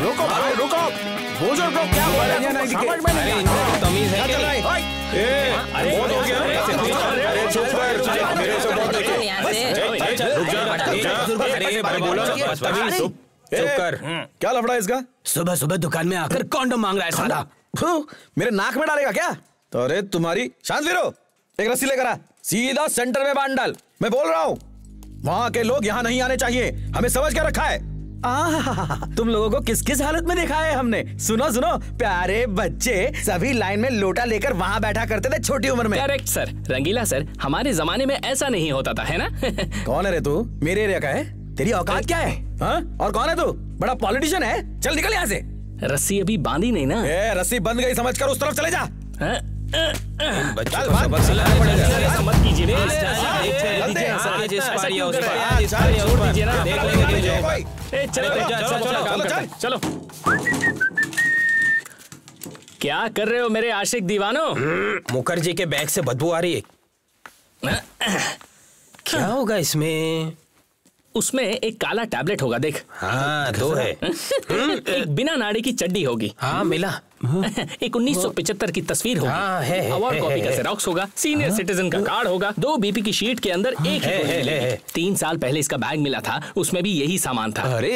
रुको भाई, रुको। बुजुर्ग लोग क्या बोल रहे हैं? समझ में नहीं आता। तमीज है क्या? अरे बहुत हो गया। अरे चुप कर, मेरे से बहुत देखे। रुक जा। अरे बोलो ना, चुप कर। क्या लफड़ा है इसका? सुबह सुबह दुकान में आकर कॉन्डम मांग रहा है साला। मेरे नाक में डालेगा क्या? तो अरे तुम्हारी शांत वीरो, एक रस्सी लेकर आ, सीधा सेंटर में बांध डाल। मैं बोल रहा हूँ, वहाँ के लोग यहाँ नहीं आने चाहिए, हमें समझ के रखा है। तुम लोगों को किस किस हालत में देखा है हमने? सुनो सुनो, प्यारे बच्चे सभी लाइन में लोटा लेकर वहाँ बैठा करते थे छोटी उम्र में। करेक्ट सर, रंगीला सर, हमारे जमाने में ऐसा नहीं होता था, है ना? कौन है रे तू? मेरे एरिया का है? तेरी औकात क्या है? हाँ? और कौन है तू? बड़ा पॉलिटिशियन है? चल निकल यहाँ से। रस्सी अभी बांधी नहीं ना? रस्सी बंद गई समझकर उस तरफ चले जा। बच्चों को सबक सिखाना पड़ेगा। ऐसा मत कीजिए। चलो। क्या कर रहे हो मेरे आशिक दीवानों? मुखर्जी के बैग से बदबू आ रही है। क्या होगा इसमें? उसमें एक काला टैबलेट होगा, देख। हाँ, दो है। एक बिना नाड़ी की चड्डी होगी। हाँ, मिला। एक 1975 की तस्वीर होगी। हाँ, है। अवार्ड कॉपी का जेरॉक्स होगा। सीनियर सिटीजन का कार्ड होगा। 2 BP की शीट के अंदर एक ही गोली मिलेगी। 3 साल पहले इसका बैग मिला था, उसमें भी यही सामान था। अरे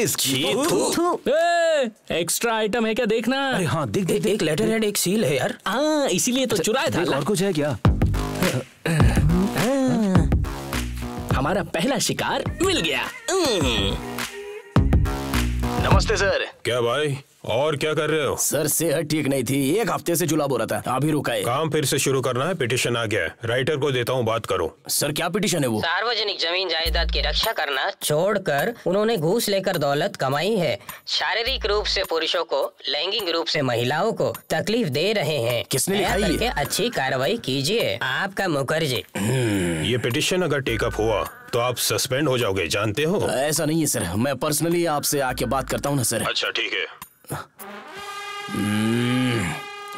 एक्स्ट्रा आइटम है क्या, देखना। अरे हाँ, देख देख एक लेटर हेड, एक सील है यार। हाँ, इसीलिए तो चुराया था। और कुछ है क्या? हमारा पहला शिकार मिल गया। नमस्ते सर। क्या भाई, और क्या कर रहे हो? सर सेहत ठीक नहीं थी, 1 हफ्ते से जुलाब हो रहा था, अभी रुका है। काम फिर से शुरू करना है, पिटिशन आ गया है, राइटर को देता हूँ, बात करो। सर क्या पिटिशन है वो? सार्वजनिक जमीन जायदाद की रक्षा करना छोड़कर उन्होंने घूस लेकर दौलत कमाई है। शारीरिक रूप से पुरुषों को, लैंगिक रूप से महिलाओं को तकलीफ दे रहे हैं। किसने लिखा दया ये? करके अच्छी कार्रवाई कीजिए। आपका मुखर्जी। ये पिटिशन अगर टेकअप हुआ तो आप सस्पेंड हो जाओगे, जानते हो? ऐसा नहीं है सर, मैं पर्सनली आपसे आके बात करता हूँ ना सर। अच्छा ठीक है।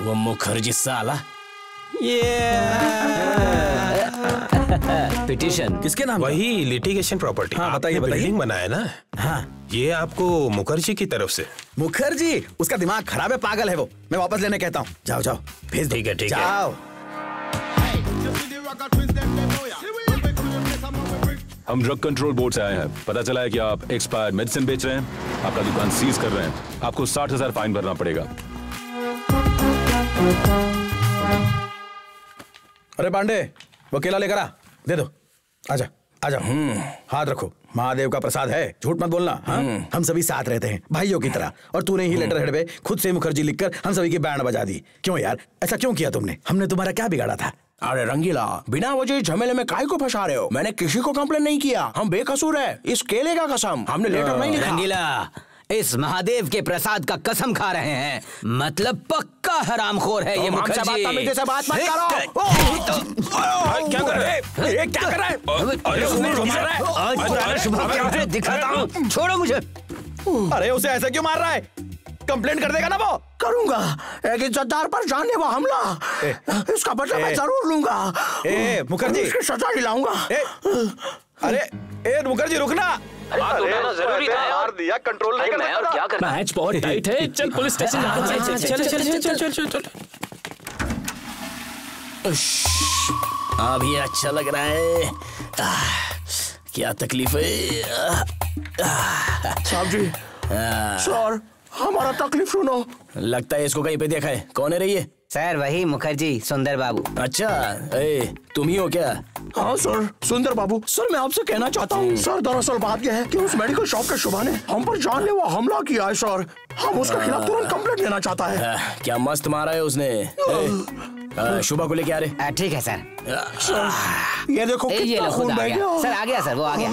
वो मुखर्जी साला। पिटीशन किसके नाम? वही लिटिगेशन प्रॉपर्टी। हाँ, बताइए, आपने बताइए। बिल्डिंग बनाया ना? हाँ, ये आपको मुखर्जी की तरफ से। मुखर्जी, उसका दिमाग खराब है, पागल है वो। मैं वापस लेने कहता हूँ। जाओ जाओ, भेज दो। ठीक है, ठीक है। जाओ। हम ड्रग कंट्रोल बोर्ड से आए हैं। पता चला है कि आप एक्सपायर्ड मेडिसिन बेच रहे हैं। आपका दुकान सीज कर रहे हैं। आपको 60,000 फाइन भरना पड़ेगा। अरे पांडे, वो केला लेकर आ, दे दो। आजा आजा। हाथ रखो, महादेव का प्रसाद है, झूठ मत बोलना। हाँ? हम सभी साथ रहते हैं, भाइयों की तरह। और तूने ही लेटर हेड पे खुद से मुखर्जी लिखकर हम सभी की बैंड बजा दी। क्यों यार, ऐसा क्यों किया तुमने? हमने तुम्हारा क्या बिगाड़ा था? अरे रंगीला, बिना वजह झमेले में काहे को फंसा रहे हो? मैंने किसी को कंप्लेन नहीं किया, हम बेकसूर है। इस केले का कसम, हमने लेटर नहीं लिखा। रंगीला, इस महादेव के प्रसाद का कसम खा रहे हैं, मतलब पक्का हरामखोर है ये मुखर्जी। बदतमीजी से बात मत करो। क्या कर रहे हैं? ये क्या कर रहा है? आज पुराना शुभ दिखाता हूँ, छोड़ो मुझे। अरे उसे ऐसे क्यों मार रहा है? कंप्लेंट कर देगा ना वो? करूंगा, एक इज्जतदार पर जानलेवा हमला, इसका बदला मैं जरूर लूंगा। मुखर्जी, इसकी सजा दिलाऊंगा। अरे मुखर्जी, रुकना। हाथ उठाना जरूरी था यार। दिया, कंट्रोल नहीं कर सकता। क्या करना? मैच बहुत टाइट है, चल पुलिस स्टेशन। चल। अभी अच्छा लग रहा है। क्या तकलीफ है? साहब जी, सर हमारा तकलीफ सुनो। लगता है इसको कहीं पे देखा है। कौन है रही? सर वही मुखर्जी, सुंदर बाबू। अच्छा, तुम ही हो क्या? हाँ सर, सुंदर बाबू। सर मैं आपसे कहना चाहता हूँ सर, दरअसल बात यह है कि उस मेडिकल शॉप के शुभा ने हम पर जानलेवा हमला किया है सर। हम उसके खिलाफ तुरंत कंप्लेंट देना चाहता है। क्या मस्त मारा है उसने। शुभा को लेके आ रहे? ठीक है सर। ये देखो ये लो, खुद आ गया सर। आ गया सर, वो आ गया।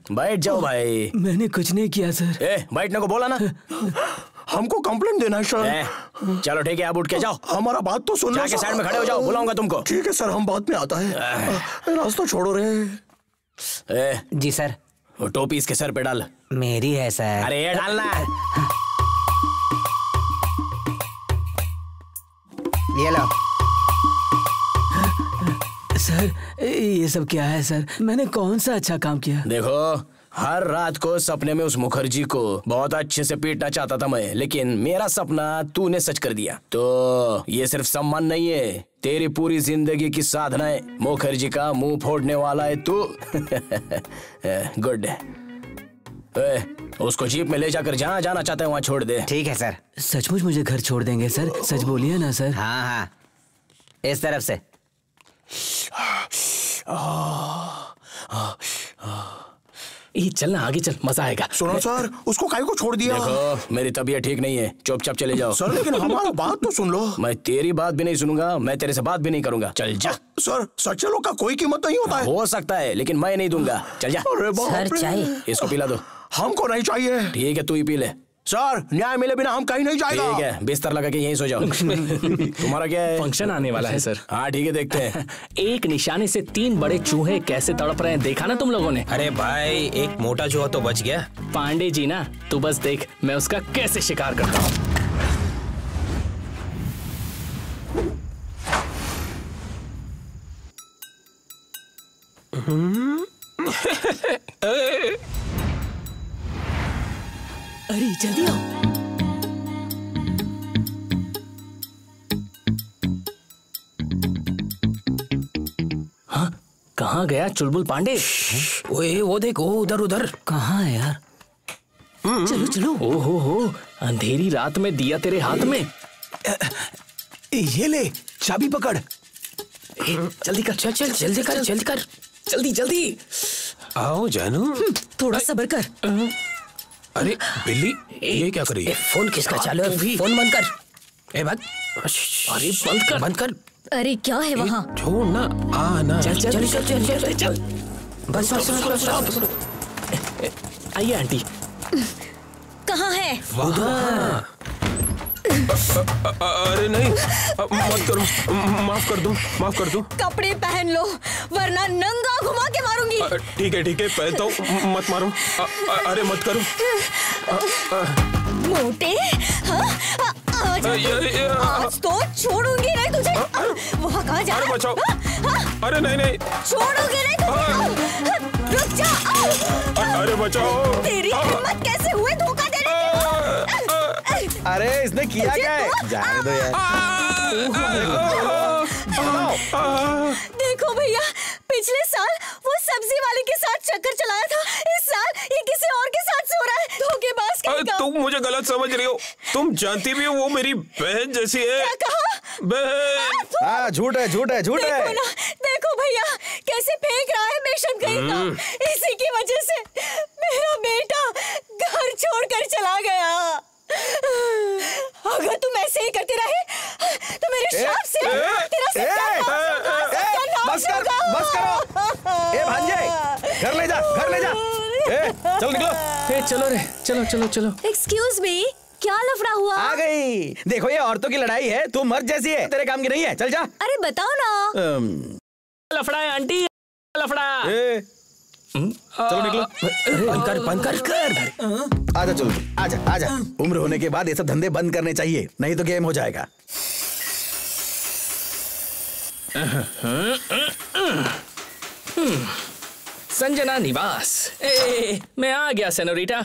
बैठ जाओ भाई। मैंने कुछ नहीं किया सर। बैठने को बोला ना। हमको कंप्लेंट देना है सर। चलो ठीक है, आप उठ के जाओ। हमारा बात तो सुन लो। जाके साइड में खड़े हो जाओ, बुलाऊंगा तुमको। ठीक है सर, हम बाद में आता है। रास्ता छोड़ो रे। जी सर। वो टोपी इसके सर पे डाल। मेरी है सर। अरे ये डालना। ये लो। सर ये सब क्या है सर? मैंने कौन सा अच्छा काम किया? देखो, हर रात को सपने में उस मुखर्जी को बहुत अच्छे से पीटना चाहता था मैं, लेकिन मेरा सपना तूने सच कर दिया। तो ये सिर्फ सम्मान नहीं है, तेरी पूरी जिंदगी की साधना है। मुखर्जी का मुंह फोड़ने वाला है तू। गुड। उसको जीप में ले जाकर जहाँ जाना चाहता है वहाँ छोड़ दे। ठीक है सर। सचमुच मुझे घर छोड़ देंगे सर? सच बोलिए ना सर। हाँ हाँ, इस तरफ से। चलना आगे चल, मजा आएगा। सुनो सर, उसको काहे को छोड़ दिया? देखो, मेरी तबीयत ठीक नहीं है, चुपचाप चले जाओ। सर लेकिन हमारा बात तो सुन लो। मैं तेरी बात भी नहीं सुनूंगा, मैं तेरे से बात भी नहीं करूंगा। चल जा। सर, सच्चे लोग का कोई कीमत नहीं होता है। हो सकता है, लेकिन मैं नहीं दूंगा। चल जा। सर चाय। इसको पिला दो। हमको नहीं चाहिए। ठीक है, तू ही पी ले। सर न्याय मिले बिना हम कहीं नहीं जाएगा। ठीक है, बिस्तर लगा के यहीं सो जाओ। तुम्हारा क्या है? फंक्शन आने वाला है सर। हाँ ठीक है, देखते हैं। एक निशाने से 3 बड़े चूहे कैसे तड़प रहे हैं, देखा ना तुम लोगों ने? अरे भाई, एक मोटा चूहा तो बच गया। पांडे जी ना, तू बस देख मैं उसका कैसे शिकार करता हूँ। अरे जल्दी आओ। हाँ, कहाँ गया चुलबुल पांडे? ओए वो देख, वो उधर उधर। कहाँ है यार? चलो चलो। ओहो हो, अंधेरी रात में दिया तेरे हाथ में। ये ले, चाबी पकड़। जल्दी कर, चल चल, जल्दी कर, जल्दी कर, जल्दी जल्दी। आओ जानू। थोड़ा सब्र कर। अरे बिल्ली, ये क्या कर रही है? फोन किसका चालू है? फोन बंद कर। बंद। अरे बंद कर, बंद कर। अरे क्या है वहाँ? छोड़ ना, ना। चल चल चल चल चल चल। बस बस बस। आइए आंटी। कहाँ है? वहाँ। अरे नहीं, मत करो, माफ कर दो, माफ कर दो। कपड़े पहन लो वरना नंगा घुमा के मारूंगी। ठीक है पहनता हूँ, मत मारो। अरे मत करो। मोटे, हाँ? आज तो छोड़ूंगी नहीं तुझे। वहाँ कहाँ जा? अरे बचाओ। अरे नहीं छोड़ूंगी नहीं तुझे। रुक जा। अरे बचाओ। तेरी हिम्मत कैसे हुई धोखा देने की? अरे इसने किया क्या है? जाने दो यार। देखो भैया, पिछले साल वो सब्जी वाले के साथ चक्कर चलाया था, इस साल ये किसी और के साथ सो रहा है। धोखेबाज कहीं का। तुम मुझे गलत समझ रही हो। तुम जानती भी हो वो मेरी बहन जैसी है। क्या कहा? बहन। हाँ, झूठ है, झूठ है, झूठ है। देखो ना, देखो भैया कैसे फेंक रहा है बेशक कहीं का। इसी की वजह से मेरा बेटा घर छोड़कर चला गया। अगर तुम ऐसे ही करते रहे तो मेरे श्राप से तेरा बस करो। ए भांजे, घर ले जा, घर ले जा। चल निकलो। चलो रे, चलो चलो चलो। एक्सक्यूज मी, क्या लफड़ा हुआ? आ गई। देखो ये औरतों की लड़ाई है, तू मर्द जैसी है, तेरे काम की नहीं है। चल जा। अरे बताओ ना। लफड़ा है आंटी, लफड़ा। चलो निकलो। बंद कर। आजा चलो, आजा आजा। उम्र होने के बाद ये सब धंधे बंद करने चाहिए, नहीं तो गेम हो जाएगा। संजना निवास। मैं आ गया सेनोरिटा।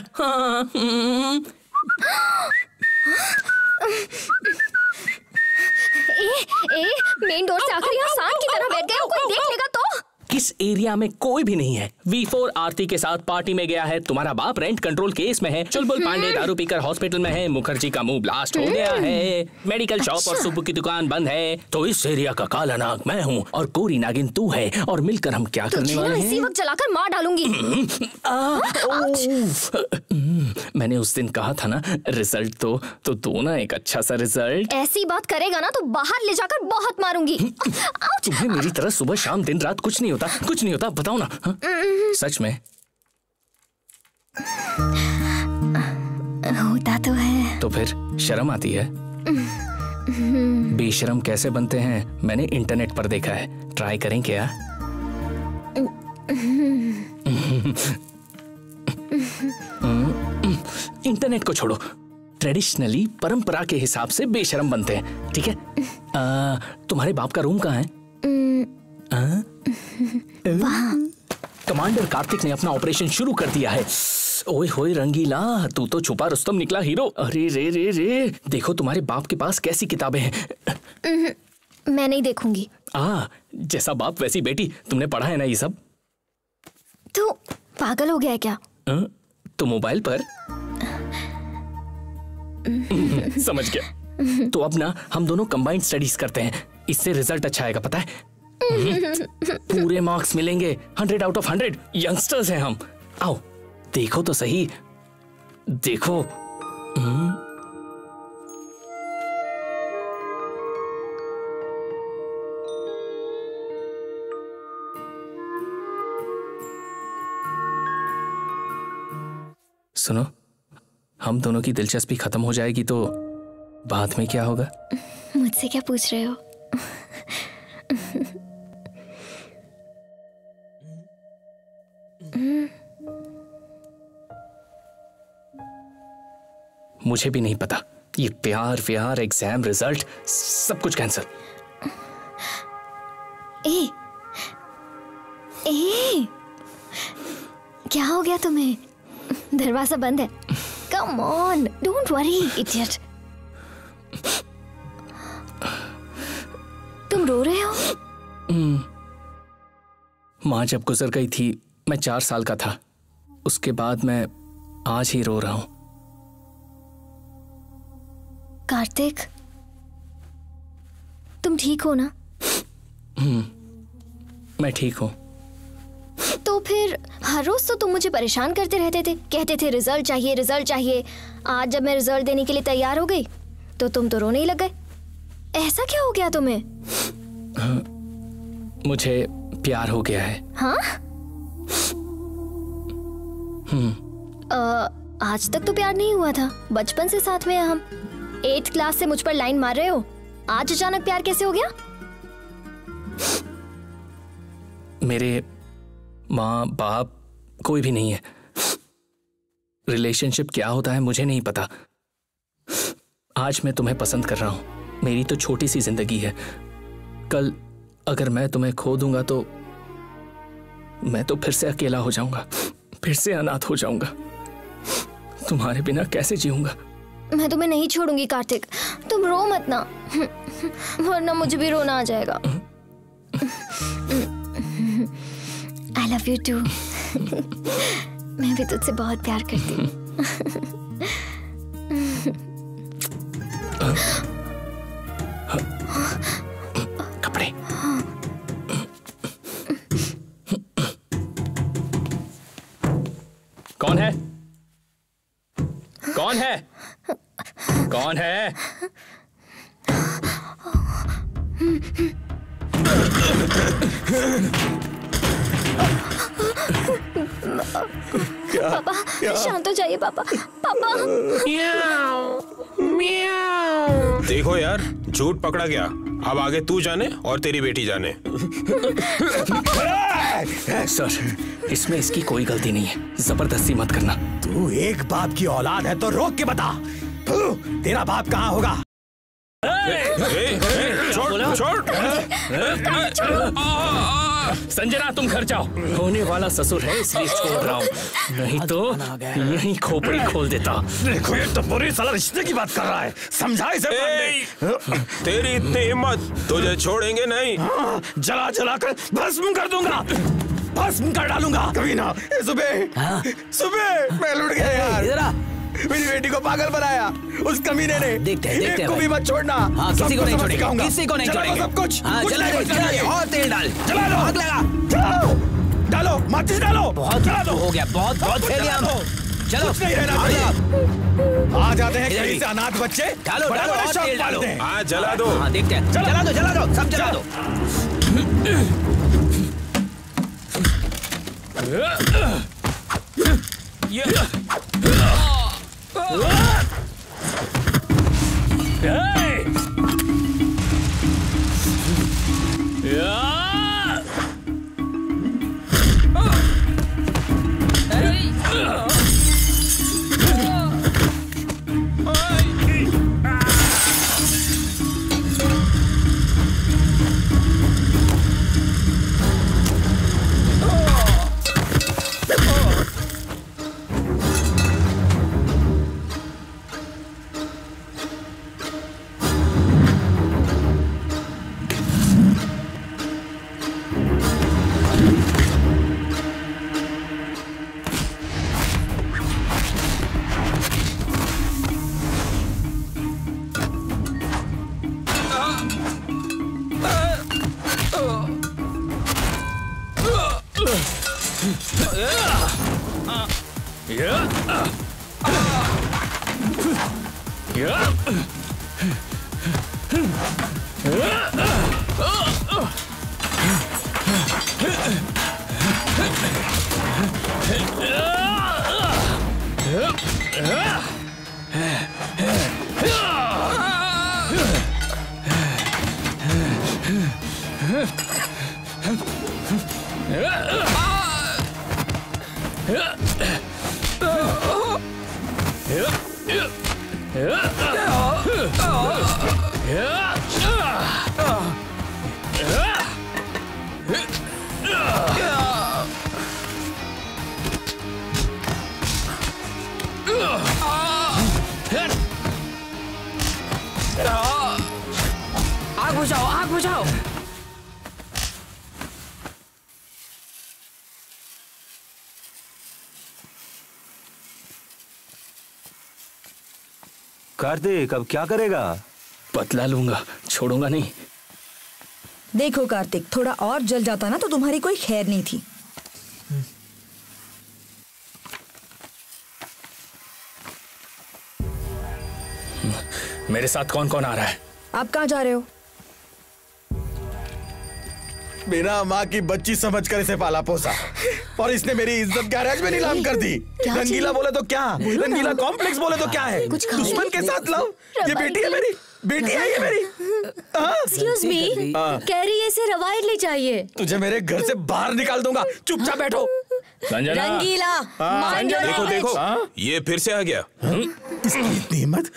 मेन डोर से आकर यहाँ सांड की तरह बैठ गए हो, कोई देख लेगा तो? किस एरिया में कोई भी नहीं है। V4 आरती के साथ पार्टी में गया है। तुम्हारा बाप रेंट कंट्रोल केस में है। चुलबुल पांडे दारू पीकर हॉस्पिटल में है। मुखर्जी का मुंह ब्लास्ट हो गया है। मेडिकल शॉप और सुब्बू की दुकान बंद है। तो इस एरिया का काला नाग मैं हूँ और कोरी नागिन तू है, और मिलकर हम क्या करने वाले हैं? इसी वक्त जलाकर मार डालूंगी। मैंने उस दिन कहा था ना, रिजल्ट तो दो ना एक अच्छा सा रिजल्ट। ऐसी बात करेगा ना तो बाहर ले जाकर बहुत मारूंगी। तुम्हें मेरी तरह सुबह शाम दिन रात कुछ नहीं होता, कुछ नहीं होता, बताओ ना। हाँ? सच में होता तो है। तो फिर शर्म आती है? बेशरम कैसे बनते हैं मैंने इंटरनेट पर देखा है। ट्राई करें क्या? इंटरनेट को छोड़ो, ट्रेडिशनली परंपरा के हिसाब से बेशरम बनते हैं, ठीक है? तुम्हारे बाप का रूम कहाँ है? कमांडर कार्तिक ने अपना ऑपरेशन शुरू कर दिया है। ओए होए रंगीला, तू तो छुपा रुस्तम निकला हीरो। अरे रे रे रे, देखो तुम्हारे बाप के पास कैसी किताबें हैं। मैं नहीं देखूंगी। जैसा बाप वैसी बेटी। तुमने पढ़ा है ना ये सब? तो पागल हो गया है क्या? तो मोबाइल पर समझ गया। तो अब ना हम दोनों कंबाइंड स्टडीज करते हैं, इससे रिजल्ट अच्छा आएगा, पता है? पूरे मार्क्स मिलेंगे, 100 आउट ऑफ 100। यंगस्टर्स हैं हम। आओ देखो तो सही, देखो। सुनो, हम दोनों की दिलचस्पी खत्म हो जाएगी तो बाद में क्या होगा? मुझसे क्या पूछ रहे हो? मुझे भी नहीं पता। ये प्यार, एग्जाम, रिजल्ट, सब कुछ कैंसिल। ए, क्या हो गया तुम्हें? दरवाजा बंद है। Come on, don't worry idiot. तुम रो रहे हो? माँ जब गुजर गई थी मैं 4 साल का था। उसके बाद मैं आज ही रो रहा हूं। कार्तिक, तुम ठीक हो ना? मैं ठीक हूं। तो फिर हर रोज तो तुम मुझे परेशान करते रहते थे, कहते थे रिजल्ट चाहिए, रिजल्ट चाहिए। आज जब मैं रिजल्ट देने के लिए तैयार हो गई तो तुम तो रोने ही लग गए। ऐसा क्या हो गया तुम्हें? मुझे प्यार हो गया है। हाँ? आज तक तो प्यार नहीं हुआ था। बचपन से साथ में हैं हम। 8th क्लास से मुझ पर लाइन मार रहे हो। आज अचानक प्यार कैसे हो गया? मेरे माँ बाप कोई भी नहीं है। रिलेशनशिप क्या होता है मुझे नहीं पता। आज मैं तुम्हें पसंद कर रहा हूं। मेरी तो छोटी सी जिंदगी है। कल अगर मैं तुम्हें खो दूंगा तो मैं तो फिर से अकेला हो जाऊंगा, फिर से अनाथ हो जाऊंगा। तुम्हारे बिना कैसे जीऊंगा? मैं तुम्हें नहीं छोड़ूंगी कार्तिक। तुम रो मत ना, वरना मुझे भी रोना आ जाएगा। I love you too। मैं भी तुझसे बहुत प्यार करती हूँ। कपड़े। कौन है? कौन है? कौन है? पापा शांत हो जाइए। पापा पापा। देखो यार, झूठ पकड़ा गया। अब आगे तू जाने और तेरी बेटी जाने। सर, इसमें इसकी कोई गलती नहीं है। जबरदस्ती मत करना। तू एक बाप की औलाद है तो रोक के बता, तेरा बाप कहाँ होगा? संजना, तुम घर जाओ। होने वाला ससुर है इसलिए छोड़ रहा हूँ, नहीं तो यहीं खोपड़ी खोल देता। देखो ये तो पूरी साला रिश्ते की बात कर रहा है। समझा इसे। तेरी इतनी हिम्मत, तुझे छोड़ेंगे नहीं। जला जला कर भस्म कर दूंगा, भस्म कर डालूंगा। कभी ना। सुबह सुबह मैं लुट गया यार। मेरी बेटी को पागल बनाया उस कमीने ने। देखते एक को भी मत छोड़ना। हाँ, किसी को नहीं छोड़ेंगे, किसी को नहीं छोड़ेंगे। सब कुछ। हाँ, जला दे, और तेल डाल। जला लो, आग लगा। चलाओ, डालो, माचिस डालो। बहुत हो गया, बहुत फेल गया। चलो, कुछ नहीं रहना चाहिए। आ जाते हैं कहीं से अनाथ बच्चे। डालो डालो, और तेल डालो। हाँ, जला दो। हाँ, देखते हैं। जला दो, सब जला दो। आग बुझाओ, आग बुझाओ। कार्तिक अब क्या करेगा? बदला लूंगा, छोड़ूंगा नहीं। देखो कार्तिक, थोड़ा और जल जाता ना तो तुम्हारी कोई खैर नहीं थी। मेरे साथ कौन कौन आ रहा है? आप कहाँ जा रहे हो? बिना माँ की बच्ची समझकर इसे पाला पोसा और इसने मेरी इज्जत गैरेज में नीलाम कर दी। रंगीला बोले तो क्या, रंगीला कॉम्प्लेक्स बोले तो क्या है, दुश्मन के साथ लव। ये बेटी है मेरी, बेटी है ये मेरी। एक्सक्यूज मी, कैरी ऐसे रवायत ले चाहिए। तुझे मेरे घर से बाहर निकाल दूंगा, चुपचाप बैठो। संजना, रंगीला, देखो देखो, ये फिर से आ गया। इसकी इतनी हिम्मत।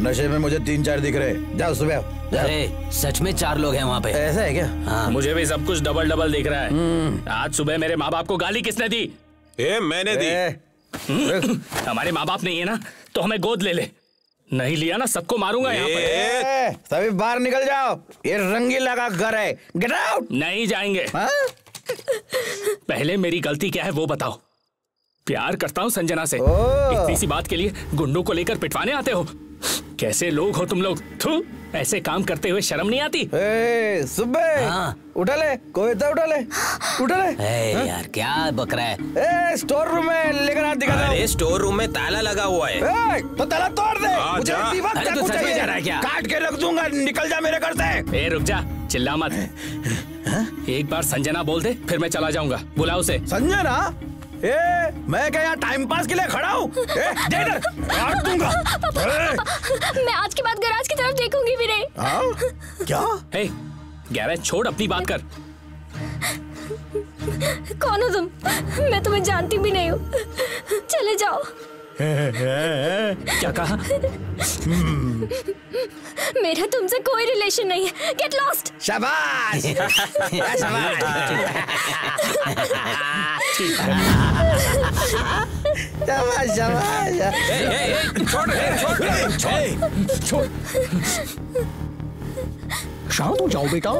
नशे में मुझे 3-4 दिख रहे। जाओ सुबह जाओ। अरे सच में 4 लोग हैं वहाँ पे। ऐसा है क्या? हाँ। मुझे भी सब कुछ डबल डबल दिख रहा है। आज सुबह मेरे माँ बाप को गाली किसने दी? मैंने दी। हमारे माँ बाप नहीं है ना तो हमें गोद ले ले। नहीं लिया ना सबको मारूंगा यहाँ पर। सभी बाहर निकल जाओ, ये रंगीला का घर है। Get out. नहीं जाएंगे। पहले मेरी गलती क्या है वो बताओ। प्यार करता हूँ संजना से, इतनी सी बात के लिए गुंडों को लेकर पिटवाने आते हो। कैसे लोग हो तुम लोग? थू, ऐसे काम करते हुए शर्म नहीं आती? सुबह उठा ले, कोई तो उठा ले, उठा ले। यार क्या बक रहा है? स्टोर रूम में लेकर आ, दिखा। अरे स्टोर रूम में ताला लगा हुआ है। तो ताला तोड़ दे। मुझे जा। इसी वक्त अरे चाकू तो सच में चाहिए। जा रहा है क्या? काट के रख दूंगा, निकल जा मेरे घर से। रुक जा, चिल्ला मत। एक बार संजना बोल दे फिर मैं चला जाऊंगा। बुला उसे। संजना? मैं क्या यहाँ टाइम पास के लिए खड़ा हूँ? काट दूंगा। मैं आज के बाद गैराज की तरफ देखूंगी भी नहीं। क्या? गैरेज छोड़, अपनी बात कर। कौन हो तुम? मैं तुम्हें जानती भी नहीं हूँ। चले जाओ। क्या कहा? मेरा तुमसे कोई रिलेशन नहीं है। Get lost. शाबाश। शाबाश। शाबाश शाबाश। छोड़। शांत हो जाओ बेटा।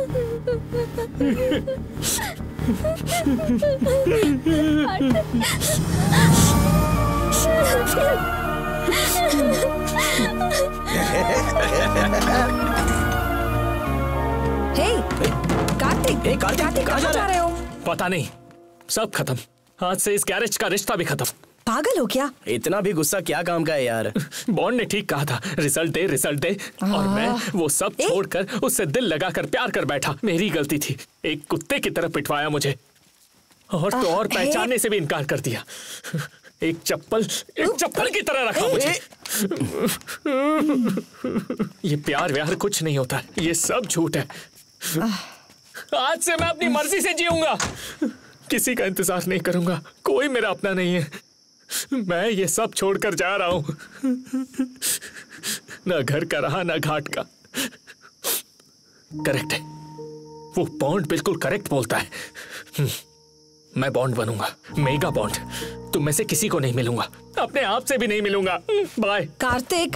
कार्तिक कहाँ जा रहे हो? पता नहीं, सब खत्म। आज से इस गैरेज का रिश्ता भी खत्म। पागल हो क्या? इतना भी गुस्सा क्या काम का है यार? बॉन्ड ने ठीक कहा था, रिजल्ट दे। और मैं वो सब छोड़कर उससे दिल लगाकर प्यार कर बैठा। मेरी गलती थी। एक कुत्ते की तरह पिटवाया मुझे और तो और पहचानने से भी इनकार कर दिया। एक चप्पल की तरह रखा मुझे। ये प्यार व्यार कुछ नहीं होता, ये सब झूठ है। आज से मैं अपनी मर्जी से जीऊंगा, किसी का इंतजार नहीं करूंगा। कोई मेरा अपना नहीं है। मैं ये सब छोड़कर जा रहा हूं। ना घर का रहा ना घाट का। करेक्ट है, वो बॉन्ड बिल्कुल करेक्ट बोलता है। मैं बॉन्ड बनूंगा, मेगा बॉन्ड। तुम में से किसी को नहीं मिलूंगा, अपने आप से भी नहीं मिलूंगा। बाय। कार्तिक,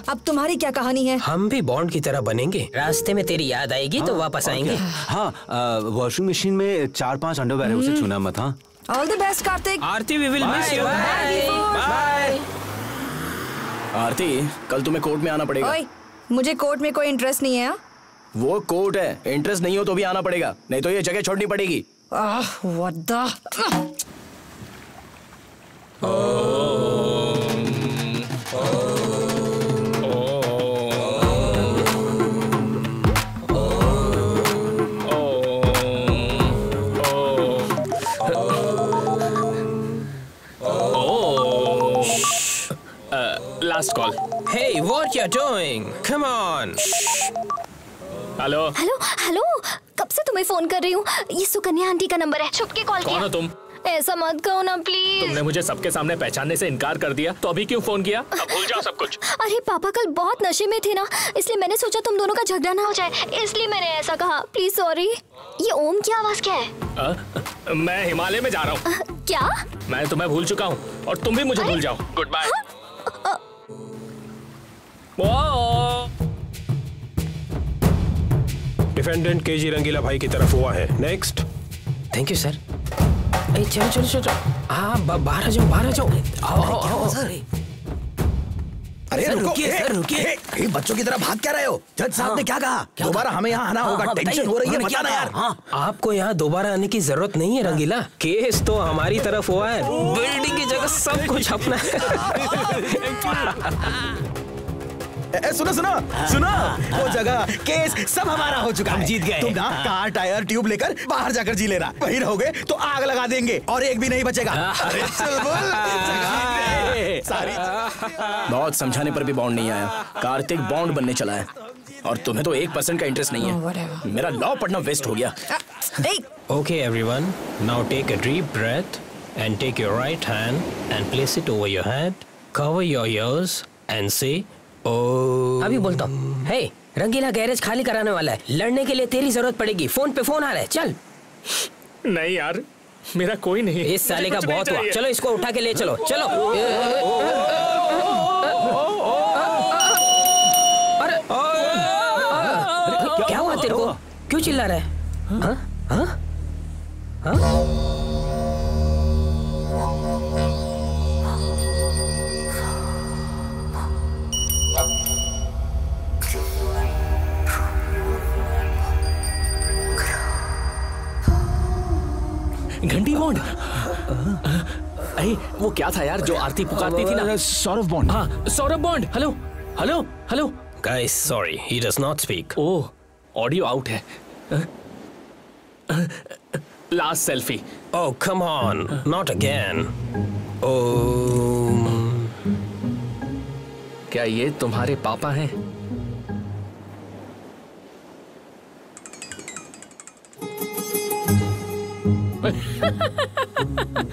अब तुम्हारी क्या कहानी है? हम भी बॉन्ड की तरह बनेंगे। रास्ते में तेरी याद आएगी तो वापस आएंगे। हाँ, वॉशिंग मशीन में 4-5 अंडरवेयर है, उसे छूना मत। हाँ, all the best Kartik. Aarti, we will miss you. Bye. Aarti, कल तुम्हें कोर्ट में आना पड़ेगा। ओए, मुझे कोर्ट में कोई इंटरेस्ट नहीं है। वो कोर्ट है, इंटरेस्ट नहीं हो तो भी आना पड़ेगा, नहीं तो ये जगह छोड़नी पड़ेगी। What the last call. Hey, what you're doing? Come on. Hello hello hello, कब से तुम्हें फोन कर रही हूँ। ये सुकन्या आंटी का नंबर है, छुप के कॉल कौन किया। हो तुम? ऐसा मत कहो ना प्लीज। तुमने मुझे सबके सामने पहचानने से इनकार कर दिया, तो अभी क्यों फोन किया? अब भूल जाओ सब कुछ। अरे पापा कल बहुत नशे में थे ना, इसलिए मैंने सोचा तुम दोनों का झगड़ा ना हो जाए, इसलिए मैंने ऐसा कहा। Please sorry. ये ओम की आवाज क्या है? मैं हिमालय में जा रहा हूँ। क्या? मैं तुम्हें भूल चुका हूँ और तुम भी मुझे भूल जाओ। Goodbye. Defendant KG Rangila भाई की तरफ हुआ है। नेक्स्ट। Thank you sir. चलो चलो चलो, हाँ बाहर आ जाओ, बाहर आ जाओ। आओ सर। अरे रुकिए सर, रुकिए। बच्चों की तरह भाग क्या रहे हो? जज साहब ने क्या कहा? दोबारा हमें यहाँ आना होगा। टेंशन हो रही है, बताना यार। आपको यहाँ दोबारा आने की जरूरत नहीं है रंगीला, केस तो हमारी तरफ हुआ है। बिल्डिंग की जगह सब कुछ अपना सुनो सुनो सुनो, वो जगह केस सब हमारा हो चुका है। हम जीत गए। तुम ना कार टायर ट्यूब लेकर बाहर जाकर जी लेना, वहीं रहोगे तो आग लगा देंगे और एक भी नहीं बचेगा। अरे चुलबुल, बहुत समझाने पर भी बॉन्ड नहीं आया। कार्तिक बॉन्ड बनने चला है और तुम्हें तो 1% का इंटरेस्ट नहीं है। मेरा लॉ पढ़ना वेस्ट हो गया। Okay everyone, now take a deep breath and take your right hand and place it over your head, cover your ears and say अभी बोलता हूँ। हे, रंगीला गैरेज खाली कराने वाला है, लड़ने के लिए तेरी जरूरत पड़ेगी। फोन पे फोन आ रहा है, चल। नहीं यार, मेरा कोई नहीं। इस साले का बहुत हुआ। चलो इसको उठा के ले चलो, चलो। अरे क्या हुआ तेरे को? क्यों चिल्ला रहा है? हाँ हाँ हाँ? घंटी बॉन्ड। अरे वो क्या था यार जो आरती पुकारती थी ना? सौरभ बॉन्ड। हाँ Saurabh Bond. Hello hello hello. Guys, sorry, he does not speak. Oh, audio out है। Last selfie. Oh, come on, not again. Oh. क्या ये तुम्हारे पापा हैं?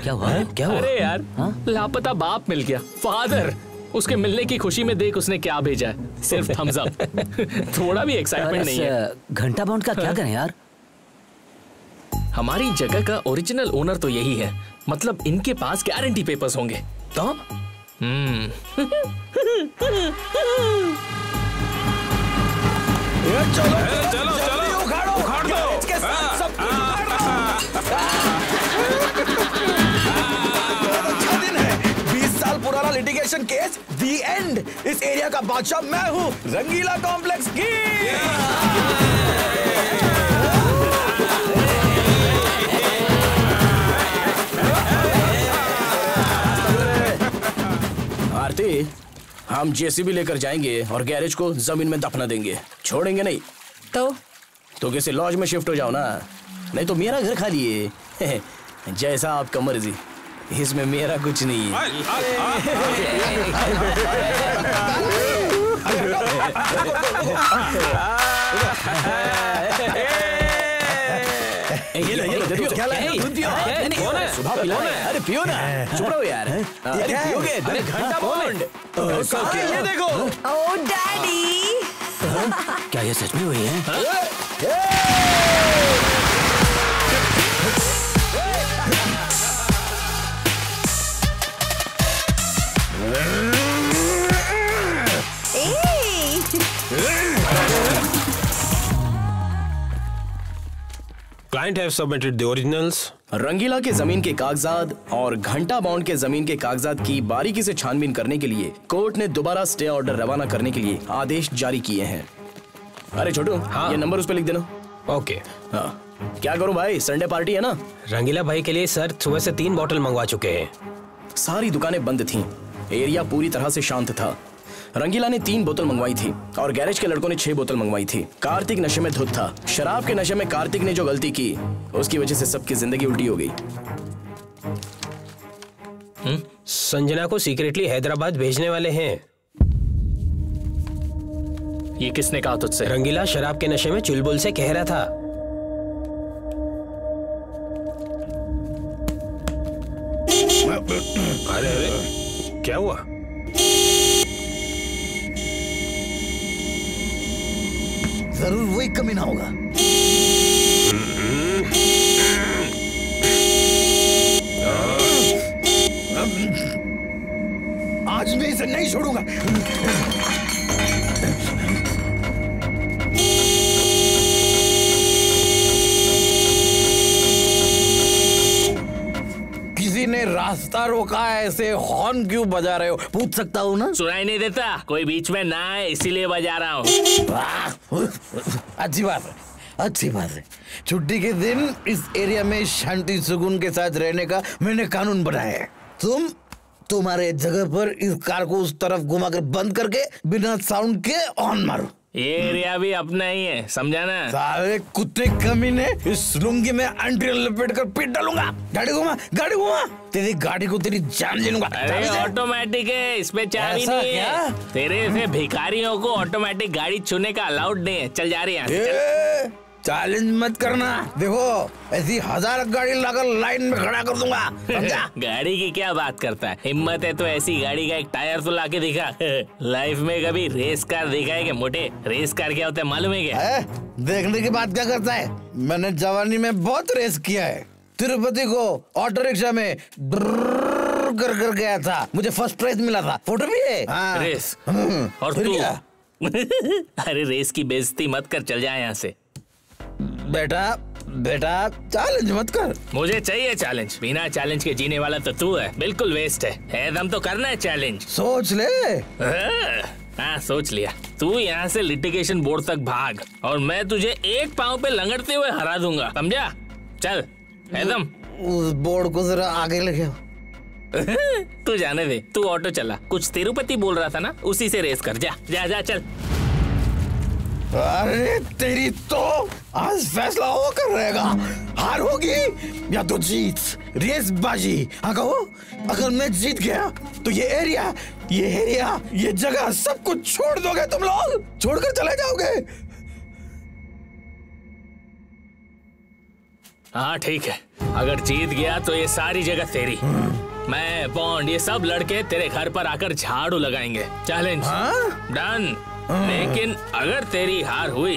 क्या हुआ? क्या हुआ? अरे यार, लापता बाप मिल गया। फादर, उसके मिलने की खुशी में देख उसने क्या भेजा है। सिर्फ थम्स अप। थोड़ा भी एक्साइटमेंट नहीं है। घंटा बॉन्ड का क्या करें यार? हमारी जगह का ओरिजिनल ओनर तो यही है, मतलब इनके पास गारंटी पेपर्स होंगे तो। चलो चलो चलो, उखाड़ो उखाड़ो। 20 साल पुराना लिटिगेशन केस, दी एंड। इस एरिया का बादशाह मैं हूँ, रंगीला कॉम्प्लेक्स की। आरती, हम जेसीबी लेकर जाएंगे और गैरेज को जमीन में दफना देंगे, छोड़ेंगे नहीं। तो किसी लॉज में शिफ्ट हो जाओ ना, नहीं तो मेरा घर खाली है। जैसा आपका मर्जी, इसमें मेरा कुछ नहीं है। ये लो, क्या लाए? दूध पियो। सुबह पिलाना है। अरे पियो ना, चुप रहो यार। अरे पियोगे? अरे घंटा बॉन्ड। ये देखो। ओह डैडी। क्या ये सच में हुई है? Client have submitted the originals. रंगीला के जमीन के कागजात और घंटा बॉन्ड के जमीन के कागजात की बारीकी से छानबीन करने के लिए कोर्ट ने दोबारा स्टे ऑर्डर रवाना करने के लिए आदेश जारी किए हैं। अरे छोटू, ये नंबर उस पे लिख देना। ओके। हाँ, क्या करूं भाई, संडे पार्टी है ना। रंगीला भाई के लिए सर सुबह से 3 बॉटल मंगवा चुके हैं। सारी दुकानें बंद थीं, एरिया पूरी तरह से शांत था। रंगीला ने 3 बोतल मंगवाई थी और गैरेज के लड़कों ने 6 बोतल मंगवाई थी। कार्तिक नशे में धुत था। शराब के नशे में कार्तिक ने जो गलती की, उसकी वजह से सबकी जिंदगी उल्टी हो गई। संजना को सीक्रेटली हैदराबाद भेजने वाले हैं। ये किसने कहा तुझसे? रंगीला शराब के नशे में चुलबुल से कह रहा था। अरे अरे क्या हुआ? जरूर वही कमीना होगा। आज मैं इसे नहीं छोड़ूंगा। किसी ने रास्ता रोका है, ऐसे हॉर्न क्यों बजा रहे हो? पूछ सकता हूँ ना? सुनाई नहीं देता? कोई बीच में ना है इसीलिए बजा रहा हूँ। अच्छी बात है, अच्छी बात है। छुट्टी के दिन इस एरिया में शांति सुकून के साथ रहने का मैंने कानून बनाया है। तुम्हारे जगह पर इस कार को उस तरफ घुमाकर बंद करके बिना साउंड के ऑन मारो। ये एरिया भी अपना ही है, समझा ना? सारे कुत्ते कमीने, इस लुंगी में अंडरवियर लपेट कर पीट डालूंगा। गाड़ी घुमा, गाड़ी घुमा। तेरी गाड़ी को तेरी जान ले लूंगा। अरे ऑटोमेटिक है, इसमें चाबी नहीं है। तेरे से भिखारियों को ऑटोमेटिक गाड़ी छूने का अलाउड नहीं है। चल जा रही है। चैलेंज मत करना। देखो ऐसी 1000 गाड़ी लाकर लाइन में खड़ा कर दूंगा, समझा? गाड़ी की क्या बात करता है? हिम्मत है तो ऐसी गाड़ी का एक टायर तो लाके दिखा। लाइफ में कभी रेस कार देखा है क्या? मोटे रेस कार क्या होता है मालूम है क्या? देखने की बात क्या करता है? मैंने जवानी में बहुत रेस किया है। तिरुपति को ऑटो रिक्शा में कर कर गया था, मुझे फर्स्ट प्राइज मिला था। फोटो भी है। रेस और तू? अरे रेस की बेइज्जती मत कर, चल जाए यहाँ से। बेटा चैलेंज मत कर। मुझे चाहिए चैलेंज। बिना चैलेंज के जीने वाला तो तू है, बिल्कुल वेस्ट है। दम तो करना है चैलेंज। सोच ले। हाँ सोच लिया। तू यहाँ से लिटिगेशन बोर्ड तक भाग और मैं तुझे एक पाँव पे लंगड़ते हुए हरा दूंगा, समझा? चल एकदम। उस बोर्ड को जरा आगे लेके तू जाने दे, तू ऑटो चला। कुछ तिरुपति बोल रहा था ना, उसी से रेस कर। जा जा जा चल। अरे तेरी तो आज फैसला होकर रहेगा, हार होगी या तो जीत। रेस बाजी। हाँ कहो, अगर मैं जीत गया तो ये एरिया ये जगह सब कुछ छोड़ दोगे तुम लोग? छोड़कर चले जाओगे? हाँ ठीक है, अगर जीत गया तो ये सारी जगह तेरी। मैं बॉन्ड ये सब लड़के तेरे घर पर आकर झाड़ू लगाएंगे। Challenge done. लेकिन अगर तेरी हार हुई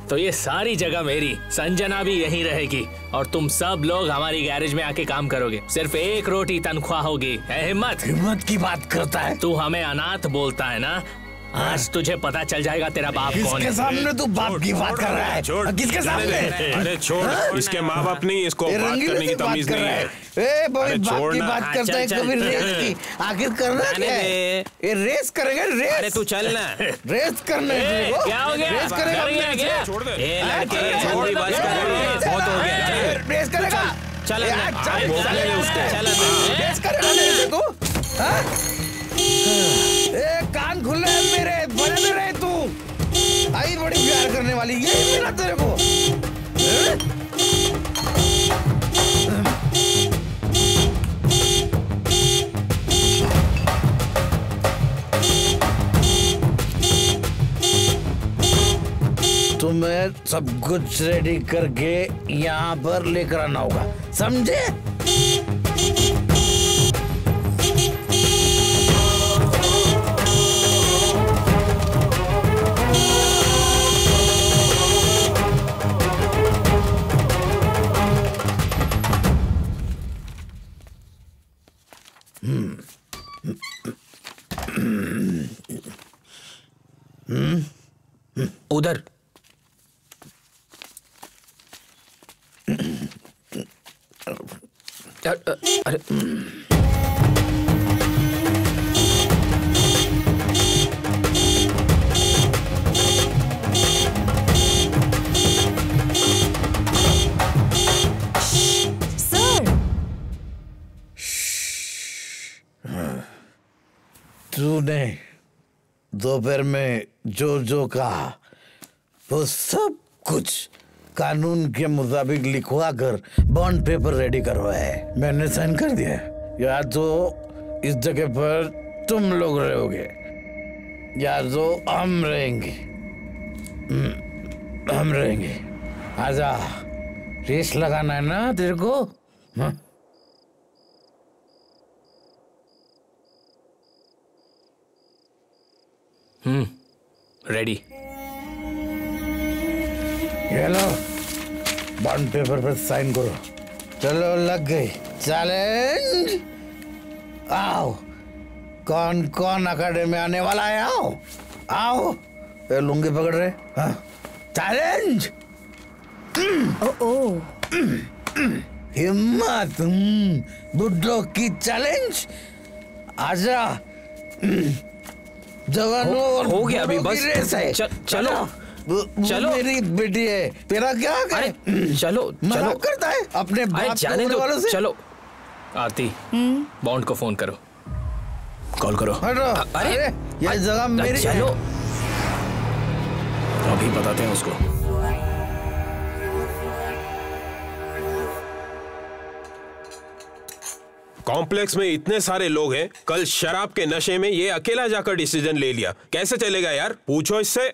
तो ये सारी जगह मेरी। संजना भी यहीं रहेगी और तुम सब लोग हमारी गैरेज में आके काम करोगे। सिर्फ 1 रोटी तनख्वाह होगी। हिम्मत की बात करता है तू। हमें अनाथ बोलता है ना, आज तुझे पता चल जाएगा तेरा बाप कौन है। किसके सामने तू बाप की बात कर रहा है? किसके सामने? अरे छोड़, इसके माँ बाप नहीं, इसको बात करने की तमीज नहीं है। बाप की बात करता है कभी रेस की। आखिर करना क्या है? ये रेस करेंगे, रेस। अरे तू चल ना। रेस करने क्या हो गया? रेस करेगा? छोड़ दे। बहुत हो गया। रेस करेगा? चल रेस करेगा तू? कान खुले हैं मेरे, बने रहे तू। आई बड़ी प्यार करने वाली, यही मिला तेरे को। तुम्हें सब कुछ रेडी करके यहाँ पर लेकर आना होगा, समझे? उधर। अरे तूने दोपहर में जो कहा वो सब कुछ कानून के मुताबिक लिखवा कर बॉन्ड पेपर रेडी करवाया है। मैंने साइन कर दिया। या तो इस जगह पर तुम लोग रहोगे या तो हम रहेंगे। हम रहेंगे। आजा, रेस लगाना है ना तेरे को? हाँ? रेडी। ये लो, बॉन्ड पेपर पर साइन करो। चलो, लग गई। चैलेंज, आओ। कौन कौन अकेडमी आने वाला है? आओ आओ। ये लुंगी पकड़ रहे? हाँ, चैलेंज। हिम्मत, बुड्ढों की चैलेंज। आजा, जवानों और हो गया अभी, बस रेस है। चलो चलो, मेरी बेटी है। तेरा क्या है? चलो चलो, करता है अपने बाप जाने दो। वालों से। चलो आरती, बॉन्ड को फोन करो। कॉल करो। अरे ये जगह मेरी है। चलो, अभी बताते हैं उसको। कॉम्प्लेक्स में इतने सारे लोग हैं, कल शराब के नशे में ये अकेला जाकर डिसीजन ले लिया। कैसे चलेगा यार? पूछो इससे।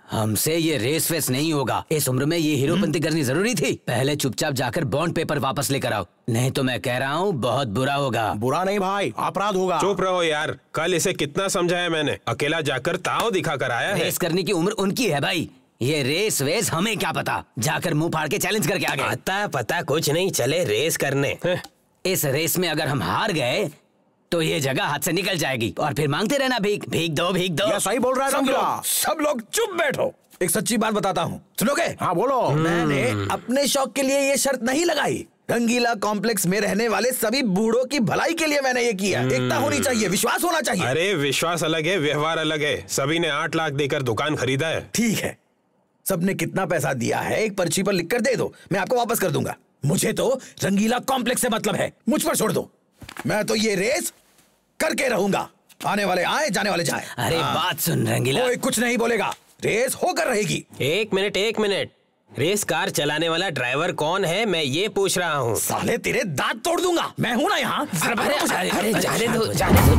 हमसे ये रेस वेस नहीं होगा। इस उम्र में ये हीरोपंती करनी जरूरी थी? पहले चुपचाप जाकर बॉन्ड पेपर वापस लेकर आओ, नहीं तो मैं कह रहा हूँ बहुत बुरा होगा। बुरा नहीं भाई, अपराध होगा। चुप रहो यार, कल इसे कितना समझाया मैंने। अकेला जाकर ताव दिखा कर आया है। रेस करने की उम्र उनकी है भाई, ये रेस वेस हमें क्या पता। जाकर मुंह फाड़ के चैलेंज करके आ गए। पता पता कुछ नहीं, चले रेस करने। इस रेस में अगर हम हार गए तो ये जगह हाथ से निकल जाएगी और फिर मांगते रहना भीख, भीख दो भीख दो। ये सही बोल रहा है रंगीला। सब लोग चुप बैठो। एक सच्ची बात बताता हूँ, सुनोगे? हाँ बोलो। मैंने अपने शौक के लिए ये शर्त नहीं लगाई। रंगीला कॉम्प्लेक्स में रहने वाले सभी बूढ़ों की भलाई के लिए मैंने ये किया। एकता होनी चाहिए, विश्वास होना चाहिए। अरे विश्वास अलग है, व्यवहार अलग है। सभी ने 8 लाख देकर दुकान खरीदा है। ठीक है, सबने कितना पैसा दिया है एक पर्ची पर लिखकर दे दो, मैं आपको वापस कर दूंगा। मुझे तो रंगीला कॉम्प्लेक्स से मतलब है, मुझ पर छोड़ दो। मैं तो ये रेस करके रहूंगा, आने वाले आए, जाने वाले जाए। अरे बात सुन रंगीला, कोई कुछ नहीं बोलेगा, रेस होकर रहेगी। एक मिनट, रेस कार चलाने वाला ड्राइवर कौन है, मैं ये पूछ रहा हूँ। साले तेरे दांत तोड़ दूंगा, मैं हूँ ना यहाँ। अरे जाने दो,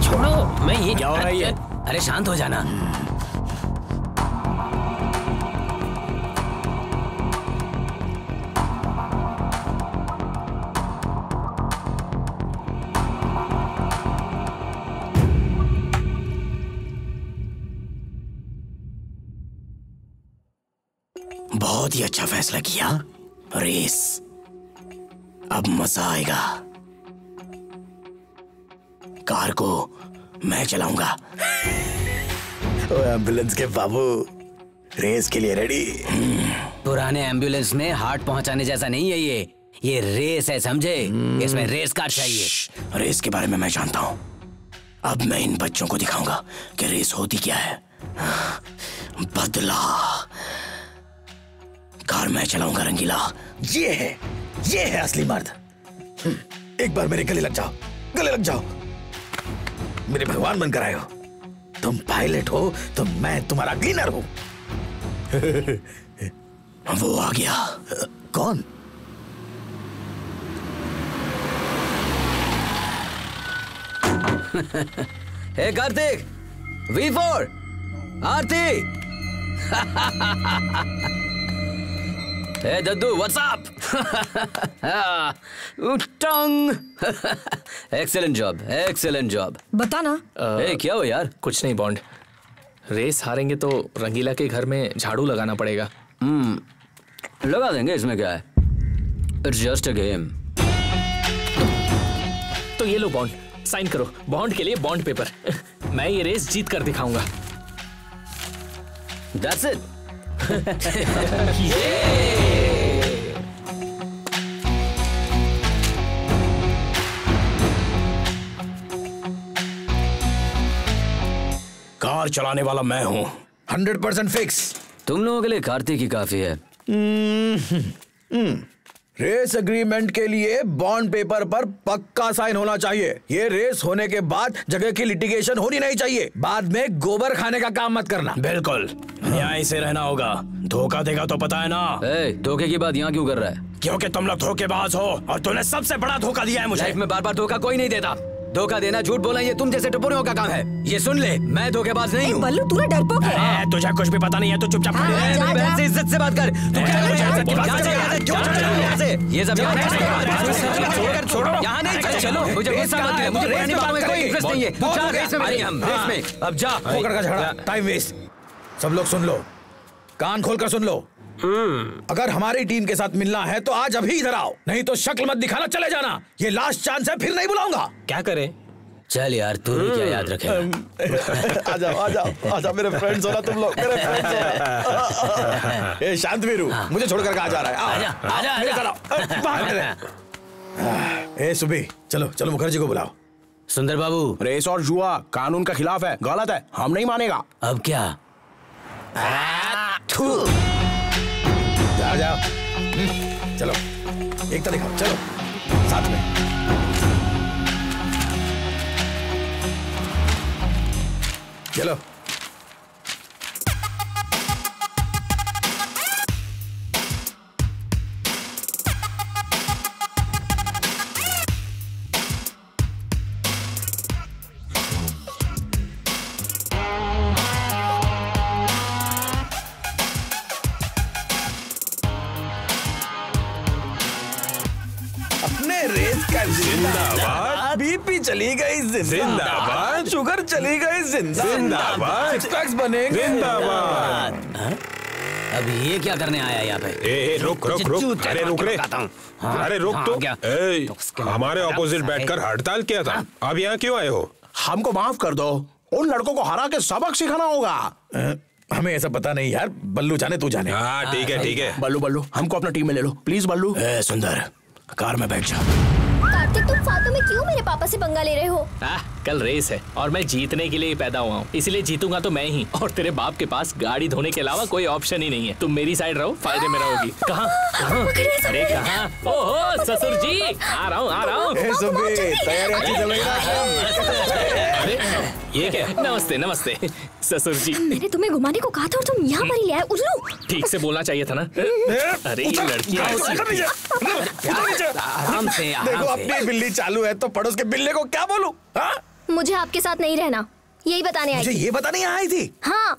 छोड़ो। मैं ये क्या हो रहा है? अरे शांत हो जाना। बहुत ही अच्छा फैसला किया। रेस, अब मजा आएगा। कार को मैं चलाऊंगा। एम्बुलेंस के बाबू, रेस के लिए रेडी? पुराने एम्बुलेंस में हार्ट पहुंचाने जैसा नहीं है ये रेस है, समझे? इसमें रेस कार चाहिए। रेस के बारे में मैं जानता हूं। अब मैं इन बच्चों को दिखाऊंगा कि रेस होती क्या है। बदला, कार मैं चलाऊंगा रंगीला। ये है असली मर्द। एक बार मेरे गले लग जाओ। मेरे भगवान बनकर आए हो। तुम पायलट हो तो मैं तुम्हारा क्लीनर हूं। वो आ गया। कौन? हे कार्तिक, V4, आरती। हे दद्दू, व्हाट्सअप? Excellent job. बता ना। क्या हो यार? कुछ नहीं बॉन्ड, रेस हारेंगे तो रंगीला के घर में झाड़ू लगाना पड़ेगा। लगा देंगे, इसमें क्या है? It's just a game. तो ये लो बॉन्ड, साइन करो। बॉन्ड के लिए बॉन्ड पेपर। मैं ये रेस जीत कर दिखाऊंगा। That's it. कार चलाने वाला मैं हूं। 100% फिक्स। तुम लोगों के लिए कार्तिक ही काफी है। रेस एग्रीमेंट के लिए बॉन्ड पेपर पर पक्का साइन होना चाहिए। ये रेस होने के बाद जगह की लिटिगेशन होनी नहीं चाहिए। बाद में गोबर खाने का काम मत करना। बिल्कुल न्याय से रहना होगा। धोखा देगा तो पता है ना। धोखे की बात यहाँ क्यों कर रहा है? क्योंकि तुम लोग धोखेबाज हो और तूने सबसे बड़ा धोखा दिया है मुझे। लाइफ में बार बार धोखा कोई नहीं देता। धोखा देना, झूठ बोलना ये तुम जैसे टपोरियों का काम है। ये सुन ले, मैं धोखेबाज नहीं हूँ। बल्लू तू ना डरपोक है। तुझे कुछ भी पता नहीं है, तू चुपचाप खड़े रह। मेरी बहन से इज्जत से बात कर। तुम क्या ये सब यहाँ नहीं चलो। मुझे गुस्सा मत दिला, मुझे पुरानी बातों में कोई इंटरेस्ट नहीं है। हम रेस में अब जा। पोकर का झगड़ा, टाइम वेस्ट। सब लोग सुन लो, कान खोलकर सुन लो। अगर हमारी टीम के साथ मिलना है तो आज अभी इधर आओ, नहीं तो शक्ल मत दिखाना, चले जाना। ये लास्ट चांस है, फिर नहीं बुलाऊंगा। क्या करें? चल यार, तू भी क्या याद रखेगा। आ जाओ मेरे फ्रेंड्स हो ना तुम लोग, मेरे फ्रेंड्स हो। ए शांत वीरू, मुझे छोड़कर कहाँ जा रहा है? आजा। ए सुबी, चलो मुखर्जी को बुलाओ। सुंदर बाबू, रेस और जुआ कानून का खिलाफ है, गलत है, हम नहीं मानेगा। अब क्या? जाओ चलो, एकता दिखाओ, चलो साथ में। चलो जिंदाबाद। बीपी चली गई जिंदाबाद। शुगर चली गई जिंदाबाद। सिक्स पैक्स बनेंगे जिंदाबाद। अब ये क्या करने आया यहाँ पे? रुक। अरे रुक रे, अरे रुक तो। हमारे ऑपोजिट बैठकर हड़ताल किया था, अब यहाँ क्यों आए हो? हमको माफ कर दो, उन लड़कों को हरा के सबक सिखाना होगा। हमें ऐसा पता नहीं यार, बल्लू जाने तू जाने। हाँ ठीक है। बल्लू हमको अपना टीम में ले लो प्लीज। बल्लू सुंदर, कार में बैठ जा। कार्तिक, तुम फालतू में क्यों मेरे पापा से पंगा ले रहे हो? कल रेस है और मैं जीतने के लिए ही पैदा हुआ हूँ, इसलिए जीतूंगा तो मैं ही। और तेरे बाप के पास गाड़ी धोने के अलावा कोई ऑप्शन ही नहीं है। तुम मेरी साइड रहो, फायदे में रहोगी। कहाँ? अरे कहाँ? ओहो ससुर जी, आ रहा हूँ। तैयारी अच्छी चल रही है। अरे ये क्या? नमस्ते ससुर जी। मैंने तुम्हें घुमाने को कहा था और तुम यहाँ पर ही ले आए, उल्लू। ठीक से बोलना चाहिए था ना। अरे ये लड़कियाँ आराम से। देखो अपनी बिल्ली चालू है तो पड़ोस के बिल्ले को क्या बोलूं? मुझे आपके साथ नहीं रहना, यही बताने आई। मुझे ये बताने आई थी? हाँ।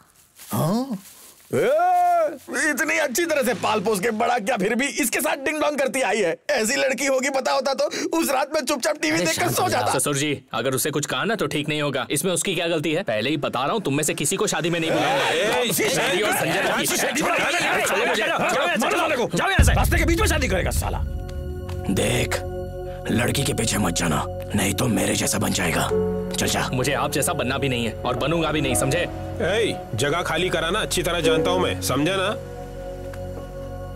इतनी अच्छी तरह से पाल पोस के बड़ा क्या फिर भी इसके साथ डिंग डोंग करती आई है। ऐसी लड़की होगी पता होता तो उस रात में चुपचाप टीवी देखकर सो जाता। ससुर जी, अगर उसे कुछ कहा ना तो ठीक नहीं होगा। इसमें उसकी क्या गलती है? पहले ही बता रहा हूँ, तुम में से किसी को शादी में नहीं बुलाऊंगा। रास्ते के बीच में शादी करेगा साला। देख, लड़की के पीछे मत जाना, नहीं तो मेरे जैसा बन जाएगा। चल जा। मुझे आप जैसा बनना भी नहीं है और बनूंगा भी नहीं, समझे? जगह खाली कराना अच्छी तरह जानता हूँ मैं, समझा ना?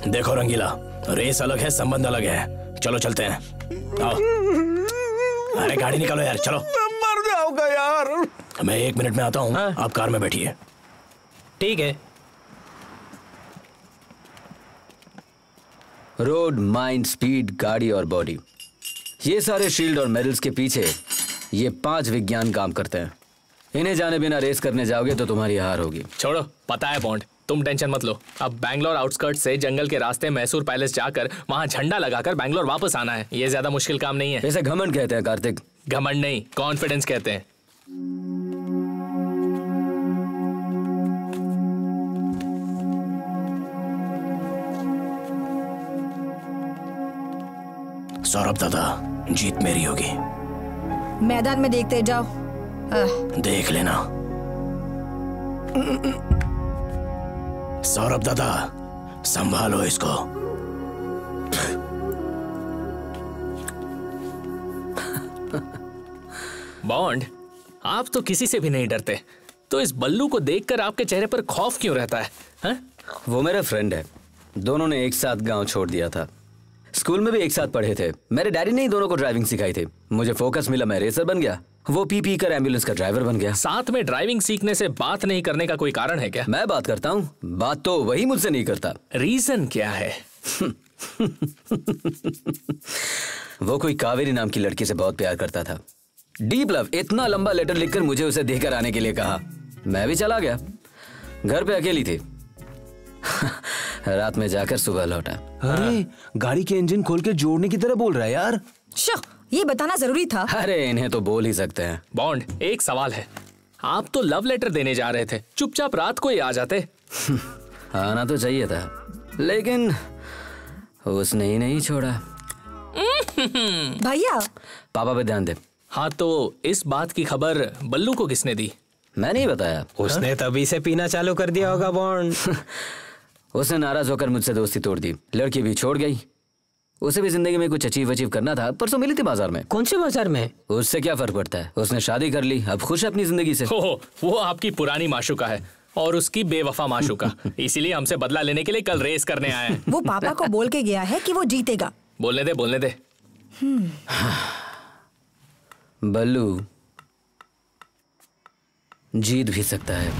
देखो रंगीला, रेस अलग है, संबंध अलग है। चलो चलते हैं, आओ। अरे गाड़ी निकालो यार, चलो। मर जाऊंगा यार। मैं 1 मिनट में आता हूँ, आप कार में बैठिए। ठीक है। रोड, माइंड, स्पीड, गाड़ी और बॉडी, ये सारे शील्ड और मेडल्स के पीछे ये 5 विज्ञान काम करते हैं। इन्हें जाने बिना रेस करने जाओगे तो तुम्हारी हार होगी। छोड़ो, पता है बॉन्ड, तुम टेंशन मत लो। अब बैंगलोर आउटस्कर्ट से जंगल के रास्ते मैसूर पैलेस जाकर वहाँ झंडा लगाकर बैंगलोर वापस आना है। ये ज्यादा मुश्किल काम नहीं है। इसे घमंड कहते हैं कार्तिक। घमंड नहीं, कॉन्फिडेंस कहते हैं। सौरभ दादा, जीत मेरी होगी। मैदान में देखते जाओ। देख लेना। सौरभ दादा, संभालो इसको। बॉन्ड, आप तो किसी से भी नहीं डरते, तो इस बल्लू को देखकर आपके चेहरे पर खौफ क्यों रहता है? हा? वो मेरा फ्रेंड है, दोनों ने एक साथ गांव छोड़ दिया था। स्कूल में भी एक साथ पढ़े थे। मेरे डैडी ने ही दोनों को ड्राइविंग सिखाई थी। मुझे फोकस मिला, मैं रेसर बन गया। वो पी कर एम्बुलेंस का ड्राइवर बन गया। साथ में ड्राइविंग सीखने से बात नहीं करने का कोई कारण है क्या? मैं बात करता हूँ, बात तो वही मुझसे नहीं करता। रीजन क्या है? वो कोई कावेरी नाम की लड़की से बहुत प्यार करता था। Deep love. इतना लंबा लेटर लिखकर मुझे उसे देकर आने के लिए कहा। मैं भी चला गया। घर पे अकेली थी। रात में जाकर सुबह लौटा। अरे गाड़ी के इंजन खोल के जोड़ने की तरह बोल रहा है यार। ये बताना जरूरी था। अरे इन्हें तो बोल ही सकते हैं। बॉन्ड, एक सवाल है, आप तो लव लेटर देने जा रहे थे, चुपचाप रात को ही आ जाते। आना तो चाहिए था, लेकिन उसने ही नहीं छोड़ा। भैया पापा पे ध्यान दे। हाँ तो इस बात की खबर बल्लू को किसने दी? मैं नहीं बताया। उसने तभी से पीना चालू कर दिया होगा बॉन्ड। उसने नाराज होकर मुझसे दोस्ती तोड़ दी, लड़की भी छोड़ गई। उसे भी जिंदगी में कुछ अचीव करना था। परसों मिली थी बाजार में। कौन से बाजार में? उससे क्या फर्क पड़ता है, उसने शादी कर ली, अब खुश है अपनी जिंदगी से। वो आपकी पुरानी माशुका है और उसकी बेवफा माशुका, इसीलिए हमसे बदला लेने के लिए कल रेस करने आया है। वो पापा को बोल के गया है कि वो जीतेगा। बोलने दे। बल्लू जीत भी सकता है,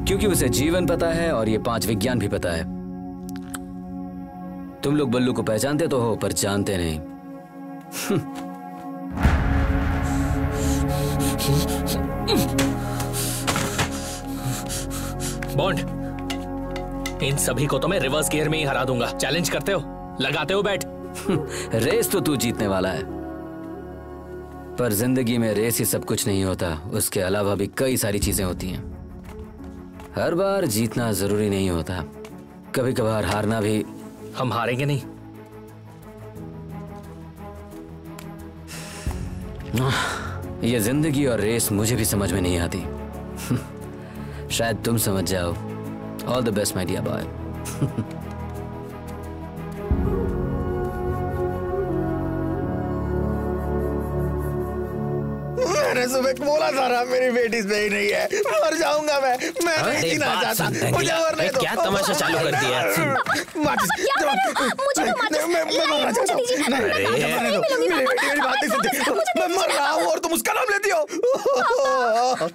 क्योंकि उसे जीवन पता है और ये 5 विज्ञान भी पता है। तुम लोग बल्लू को पहचानते तो हो, पर जानते नहीं। बॉन्ड, इन सभी को तो मैं रिवर्स गियर में ही हरा दूंगा। चैलेंज करते हो? लगाते हो बैट? रेस तो तू जीतने वाला है, पर जिंदगी में रेस ही सब कुछ नहीं होता, उसके अलावा भी कई सारी चीजें होती हैं। हर बार जीतना जरूरी नहीं होता, कभी कभार हारना भी। हम हारेंगे नहीं। ये जिंदगी और रेस मुझे भी समझ में नहीं आती। शायद तुम समझ जाओ। All the best my dear boy. मैंने सुबह बोला था ना, मेरी बेटी सही नहीं है, मर जाऊंगा मैं नहीं जीना चाहता, मुझे मरने दो। क्या तमाशा चालू कर दिया? मैं मरना चाहता हूँ। मेरी बात नहीं सुनती, मैं मर रहा हूँ और तुम उसका नाम लेती हो।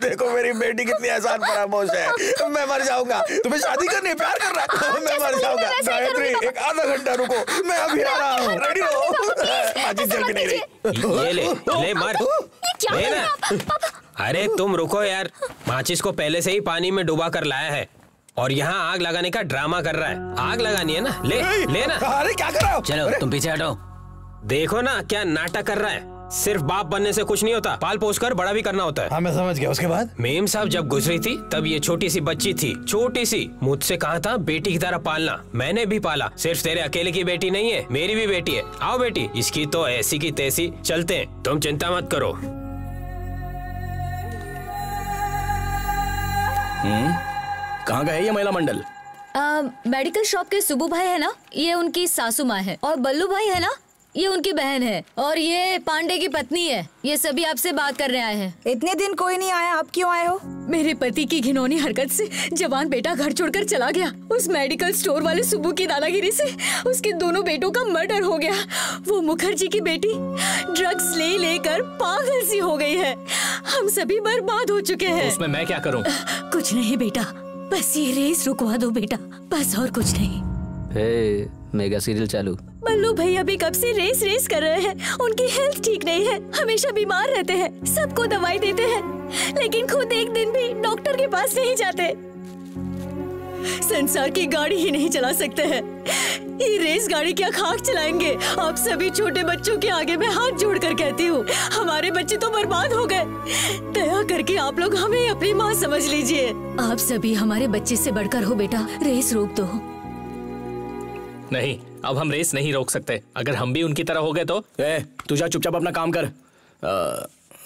देखो मेरी बेटी कितनी आसान फरामोश है। मैं मर जाऊंगा, तुम्हें शादी करनी है, प्यार कर रहा है, मैं मर जाऊंगा। गायत्री, एक आधा घंटा रुको, मैं अभी आ रहा हूँ, रेडी हो। आज जल्दी नहीं रही। ये ले मार। अरे तुम रुको यार, माचिस को पहले से ही पानी में डुबा कर लाया है और यहाँ आग लगाने का ड्रामा कर रहा है। आग लगानी है ना, ले ना। अरे क्या कर रहा हो? चलो तुम पीछे हटो। देखो ना क्या नाटक कर रहा है। सिर्फ बाप बनने से कुछ नहीं होता, पाल पोस कर बड़ा भी करना होता है। हाँ मैं समझ गया। उसके बाद मेम साहब जब गुजरी थी तब ये छोटी सी बच्ची थी, छोटी सी। मुझसे कहा था बेटी की तरह पालना, मैंने भी पाला। सिर्फ तेरे अकेले की बेटी नहीं है, मेरी भी बेटी है। आओ बेटी, इसकी तो ऐसी की तैसी। चलते हैं, तुम चिंता मत करो। कहाँ का है ये महिला मंडल? मेडिकल शॉप के सुबू भाई है ना, ये उनकी सासू माँ है। और बल्लू भाई है ना, ये उनकी बहन है। और ये पांडे की पत्नी है। ये सभी आपसे बात करने आए हैं। इतने दिन कोई नहीं आया, आप क्यों आए हो? मेरे पति की घिनौनी हरकत से जवान बेटा घर छोड़कर चला गया। उस मेडिकल स्टोर वाले सुब्बू की दादागिरी से उसके दोनों बेटों का मर्डर हो गया। वो मुखर्जी की बेटी ड्रग्स ले लेकर पागल सी हो गई है। हम सभी बर्बाद हो चुके हैं। उसमें मैं क्या करूं? कुछ नहीं बेटा, बस ये रेस रुकवा दो बेटा, बस और कुछ नहीं। मेगा सीरियल चालू। बल्लू भैया भी कब से रेस कर रहे हैं। उनकी हेल्थ ठीक नहीं है, हमेशा बीमार रहते हैं, सबको दवाई देते हैं, लेकिन खुद एक दिन भी डॉक्टर के पास नहीं जाते। संसार की गाड़ी ही नहीं चला सकते हैं, ये रेस गाड़ी क्या खाक चलाएंगे। आप सभी छोटे बच्चों के आगे मैं हाथ जोड़कर कहती हूँ, हमारे बच्चे तो बर्बाद हो गए। दया करके आप लोग हमें अपनी माँ समझ लीजिए। आप सभी हमारे बच्चे से बढ़कर हो बेटा, रेस रोक दो। नहीं, अब हम रेस नहीं रोक सकते। अगर हम भी उनकी तरह हो गए तो। तू जा चुपचाप अपना काम कर।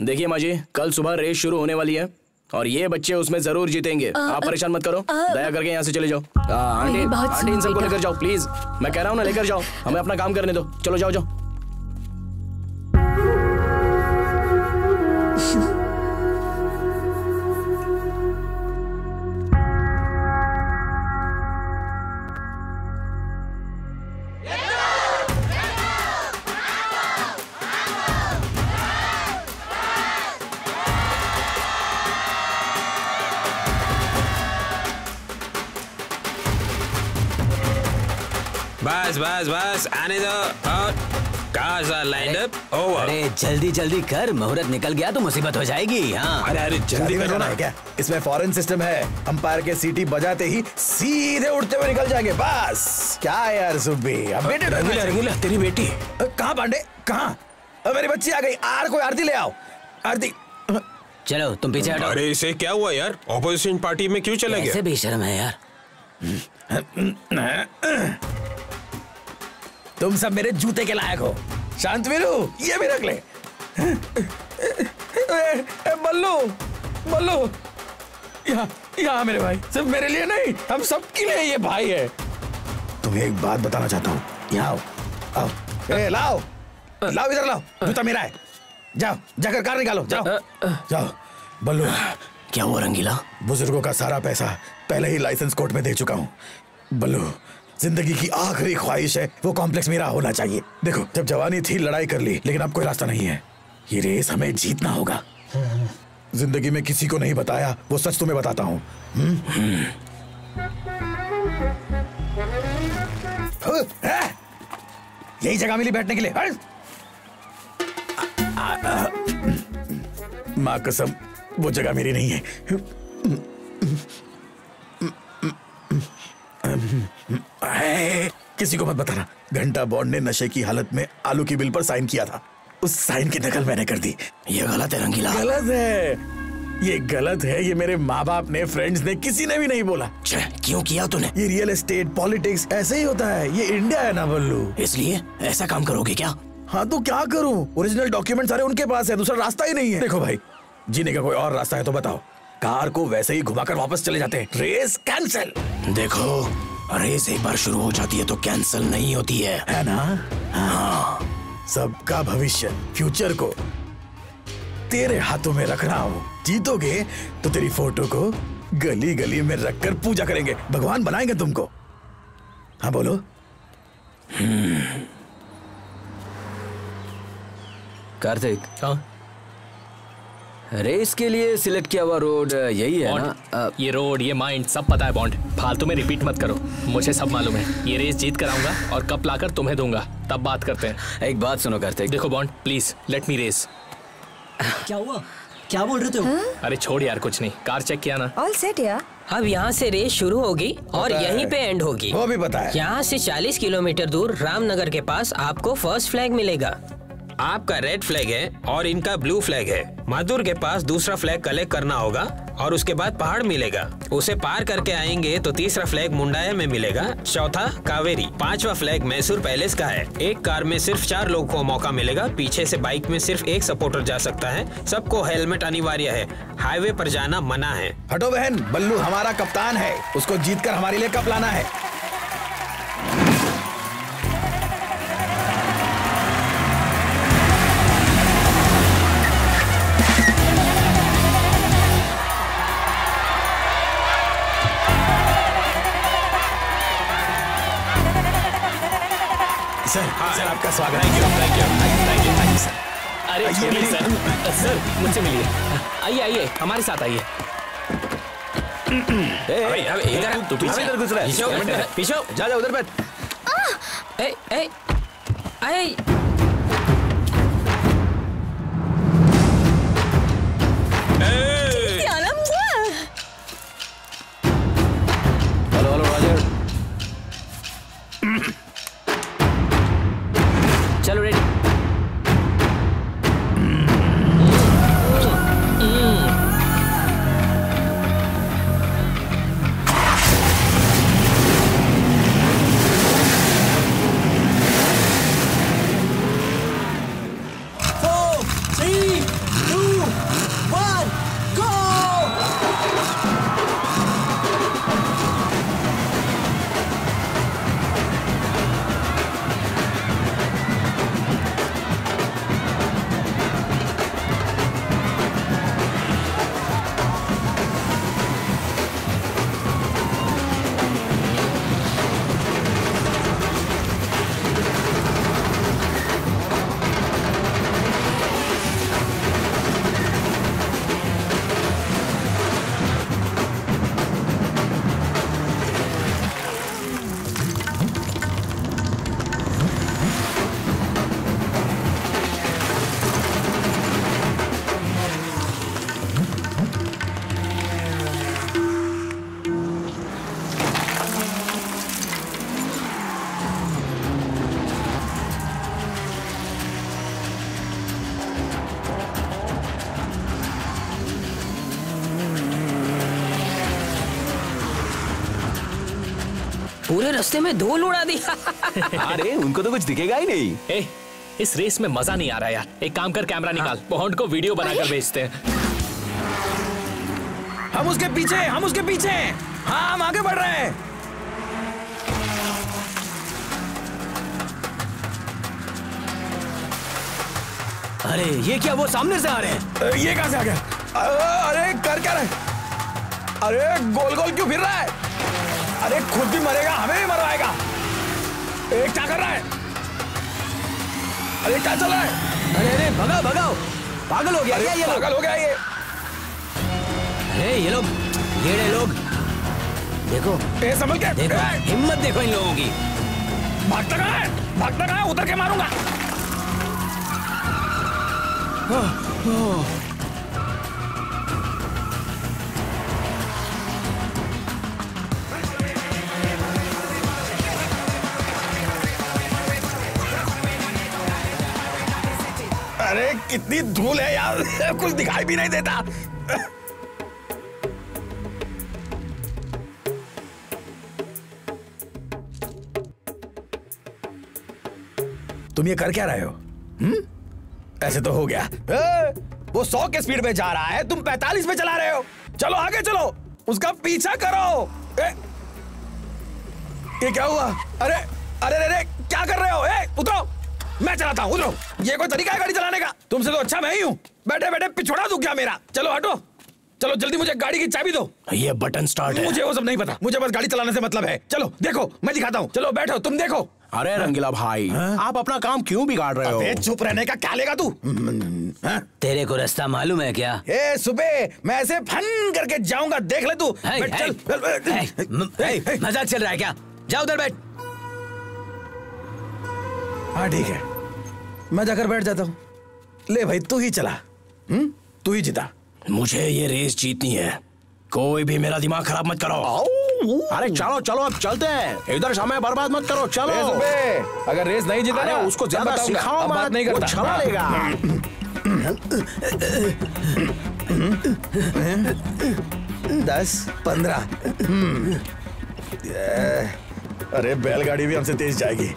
देखिए माँ जी, कल सुबह रेस शुरू होने वाली है और ये बच्चे उसमें जरूर जीतेंगे। आप परेशान मत करो, दया करके यहाँ से चले जाओ। आंटी इन सबको लेकर जाओ प्लीज, मैं कह रहा हूँ ना, लेकर जाओ, हमें अपना काम करने दो। चलो जाओ जाओ। बस बस बस, आने दो। और काजा लाइन अप ओवर। अरे जल्दी जल्दी कर, मुहूर्त निकल गया तो मुसीबत हो जाएगी। हाँ अरे जल्दी करो ना। क्या इसमें फॉरेन सिस्टम है, अंपायर के सीटी बजाते ही सीधे उड़ते हुए निकल जाएंगे बस। क्या यार सुब्बी, अब बेटे रंगीला तेरी बेटी कहाँ? पांडे कहाँ? मेरी बच्ची आ गई। कोई आरती ले आओ, आरती। चलो तुम पीछे हटो। अरे इसे क्या हुआ यार? ऑपोजिशन पार्टी में क्यों चला गया? ऐसे बेशर्म है यार। तुम सब मेरे जूते के लायक हो। शांतवीरू ये भी रख ले। बल्लू बल्लू यहाँ मेरे भाई, सिर्फ मेरे लिए नहीं हम सबके लिए ये भाई है। तुम्हें एक बात बताना चाहता हूँ, यहाँ आओ। लाओ इधर लाओ, जूता मेरा है। जाओ जाकर कार निकालो, जाओ। बल्लू क्या हुआ रंगीला? बुजुर्गों का सारा पैसा पहले ही लाइसेंस कोर्ट में दे चुका हूँ। बल्लू जिंदगी की आखिरी ख्वाहिश है वो कॉम्प्लेक्स मेरा होना चाहिए। देखो जब जवानी थी लड़ाई कर ली, लेकिन अब कोई रास्ता नहीं है। ये रेस हमें जीतना होगा। जिंदगी में किसी को नहीं बताया वो सच तुम्हें बताता हूँ। यही जगह मिली बैठने के लिए। माँ कसम वो जगह मेरी नहीं है। किसी को मत बताना। घंटा बॉन्ड ने नशे की हालत में आलू की बिल पर साइन किया था, उस साइन की नकल मैंने कर दी। ये गलत है रंगीला। गलत है, ये गलत है। ये मेरे माँ बाप ने, फ्रेंड्स ने, किसी ने भी नहीं बोला। क्यों किया तूने? ये रियल एस्टेट पॉलिटिक्स ऐसे ही होता है। ये इंडिया है ना बल्लू, इसलिए ऐसा काम करोगे क्या? हाँ तो क्या करूं? ओरिजिनल डॉक्यूमेंट सारे उनके पास है, दूसरा रास्ता ही नहीं है। देखो भाई, जीने का कोई और रास्ता है तो बताओ। कार को वैसे ही घुमाकर वापस चले जाते हैं। Race cancel. देखो रेस एक बार शुरू हो जाती है तो कैंसिल नहीं होती है ना? हाँ। सबका भविष्य, फ्यूचर को तेरे हाथों में रख रहा हूँ। जीतोगे तो तेरी फोटो को गली गली में रखकर पूजा करेंगे, भगवान बनाएंगे तुमको। हाँ बोलो। कार्तिक, रेस के लिए सिलेक्ट किया हुआ रोड यही है ना? ये रोड, ये माइंड सब पता है बॉन्ड। फालतू में रिपीट मत करो, मुझे सब मालूम है। ये रेस जीत कर आऊंगा और कप लाकर तुम्हें दूंगा, तब बात करते हैं। एक बात सुनो कार्तिक। देखो Bond please let me race. क्या हुआ? क्या बोल रहे थे? अरे छोड़ यार, कुछ नहीं। कार चेक किया ना? ऑल सेट यार। अब यहाँ से रेस शुरू होगी और यहीं पे एंड होगी। वो भी पता है। यहाँ से 40 किलोमीटर दूर रामनगर के पास आपको फर्स्ट फ्लैग मिलेगा। आपका रेड फ्लैग है और इनका ब्लू फ्लैग है। माधुर के पास दूसरा फ्लैग कलेक्ट करना होगा और उसके बाद पहाड़ मिलेगा। उसे पार करके आएंगे तो तीसरा फ्लैग मुंडाया में मिलेगा, चौथा कावेरी, पांचवा फ्लैग मैसूर पैलेस का है। एक कार में सिर्फ 4 लोगों को मौका मिलेगा। पीछे से बाइक में सिर्फ एक सपोर्टर जा सकता है। सबको हेलमेट अनिवार्य है। हाईवे पर जाना मना है। हटो बहन, बल्लू हमारा कप्तान है, उसको जीतकर हमारे लिए कप लाना है। सर आपका स्वागत है। Thank you sir. अरे छोड़िए सर, मुझसे मिलिए। आइए हमारे साथ आइए। इधर तू पीछे घुस रहा है। पीछे जा उधर बैठ। Hello Roger. चलो रेडी। पूरे रास्ते में धूल उड़ा दिया। अरे उनको तो कुछ दिखेगा ही नहीं। ए, इस रेस में मजा नहीं आ रहा यार। एक काम कर, कैमरा निकाल, पॉन्ड को वीडियो बनाकर भेजते हैं। हम उसके पीछे। हाँ, हम आगे बढ़ रहे हैं। अरे ये क्या, वो सामने से आ रहे हैं। ये कहां से आ गया? अरे कर क्या रहे? अरे गोल गोल क्यों फिर रहा है? अरे खुद भी मरेगा, हमें भी मरवाएगा। क्या कर रहा है? अरे क्या चल रहा है? अरे भगाओ भगाओ, पागल हो गया क्या ये? पागल हो गया ये। अरे ये लोग देखो, संभल के देखो, हिम्मत देखो इन लोगों की। भागता कहाँ है? उतर के मारूंगा। अरे कितनी धूल है यार, कुछ दिखाई भी नहीं देता। तुम ये कर क्या रहे हो? ऐसे तो हो गया। वो 100 के स्पीड पे जा रहा है, तुम 45 पे चला रहे हो। चलो आगे चलो, उसका पीछा करो। ये क्या हुआ? अरे अरे अरे क्या कर रहे हो? उतरो, मैं चलाता हूँ, उतरो। ये कोई तरीका है गाड़ी चलाने का? तुमसे तो अच्छा मैं ही हूँ। बैठे बैठे पिछोड़ा दूं क्या मेरा? चलो हटो, चलो जल्दी मुझे गाड़ी की चाबी दो। ये बटन स्टार्ट है। मुझे वो सब नहीं पता, मुझे बस गाड़ी चलाने से मतलब है। चलो देखो, मैं दिखाता हूँ। चलो बैठो, तुम देखो। अरे रंगीला भाई, आप अपना काम क्यों बिगाड़ रहे हो? चुप रहने का क्या लेगा तू? तेरे को रास्ता मालूम है क्या? सुबह मैं ऐसे फन करके जाऊंगा, देख ले तू। चल, मजाक चल रहा है क्या? जाओ उधर बैठ। हाँ ठीक है, मैं जाकर बैठ जाता हूँ। ले भाई, तू ही चला। तू ही जीता। मुझे ये रेस जीतनी है, कोई भी मेरा दिमाग खराब मत करो। अरे चलो चलो, अब चलते हैं। इधर समय बर्बाद मत करो, चलो। अगर रेस नहीं जीता ना, उसको ज्यादा सिखाओ, बात नहीं करता। चला लेगा। 10, 15। अरे बैलगाड़ी भी हमसे तेज जाएगी।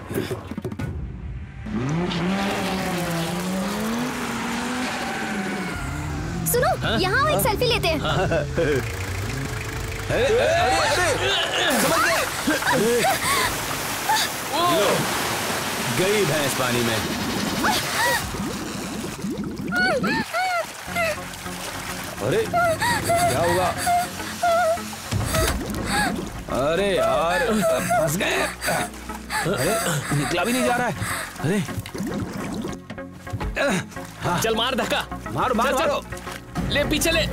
सुनो, यहाँ एक सेल्फी लेते हैं। गई भैंस पानी में। अरे क्या हुआ? अरे यार, फंस गए। अरे निकला भी नहीं जा रहा है। अरे चल मार धक्का, मारो मारो मारो। ले पीछे ले,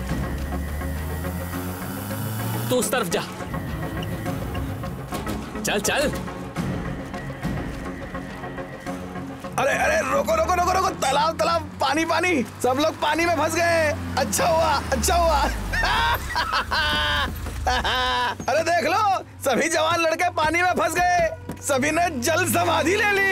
तू उस तरफ जा। चल चल। अरे अरे रोको रोको रोको रोको, तालाब तालाब, पानी पानी, सब लोग पानी में फंस गए। अच्छा हुआ, अच्छा हुआ। अरे देख लो, सभी जवान लड़के पानी में फंस गए, सभी ने जल समाधि ले ली।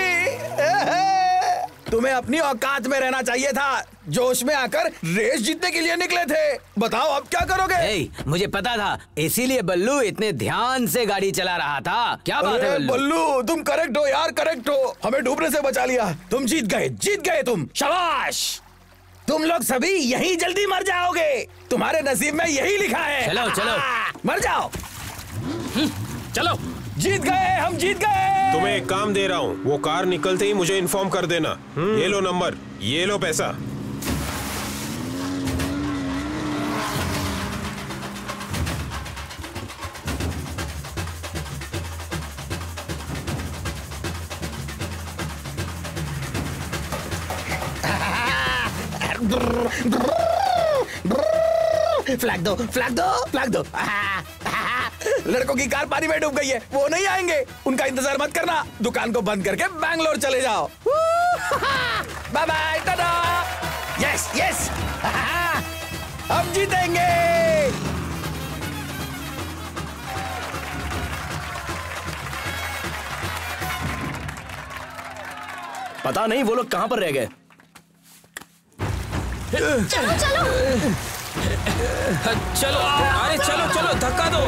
तुम्हें अपनी औकात में रहना चाहिए था, जोश में आकर रेस जीतने के लिए निकले थे। बताओ अब क्या करोगे? मुझे पता था, इसीलिए बल्लू इतने ध्यान से गाड़ी चला रहा था। क्या बात है बल्लू, तुम करेक्ट हो यार, करेक्ट हो। हमें डूबने से बचा लिया। तुम जीत गए तुम। शाबाश। तुम लोग सभी यहीं जल्दी मर जाओगे, तुम्हारे नसीब में यही लिखा है। चलो चलो, मर जाओ। चलो, जीत गए, हम जीत गए। तुम्हें एक काम दे रहा हूँ, वो कार निकलते ही मुझे इन्फॉर्म कर देना। ये लो नंबर, ये लो पैसा। फ्लैग दो, फ्लैग दो, फ्लैग दो। लड़कों की कार पानी में डूब गई है, वो नहीं आएंगे, उनका इंतजार मत करना। दुकान को बंद करके बैंगलोर चले जाओ। Bye bye, tata. Yes yes, हम जीतेंगे। पता नहीं वो लोग कहां पर रह गए। चलो चलो। चलो, अरे चलो चलो, धक्का दो।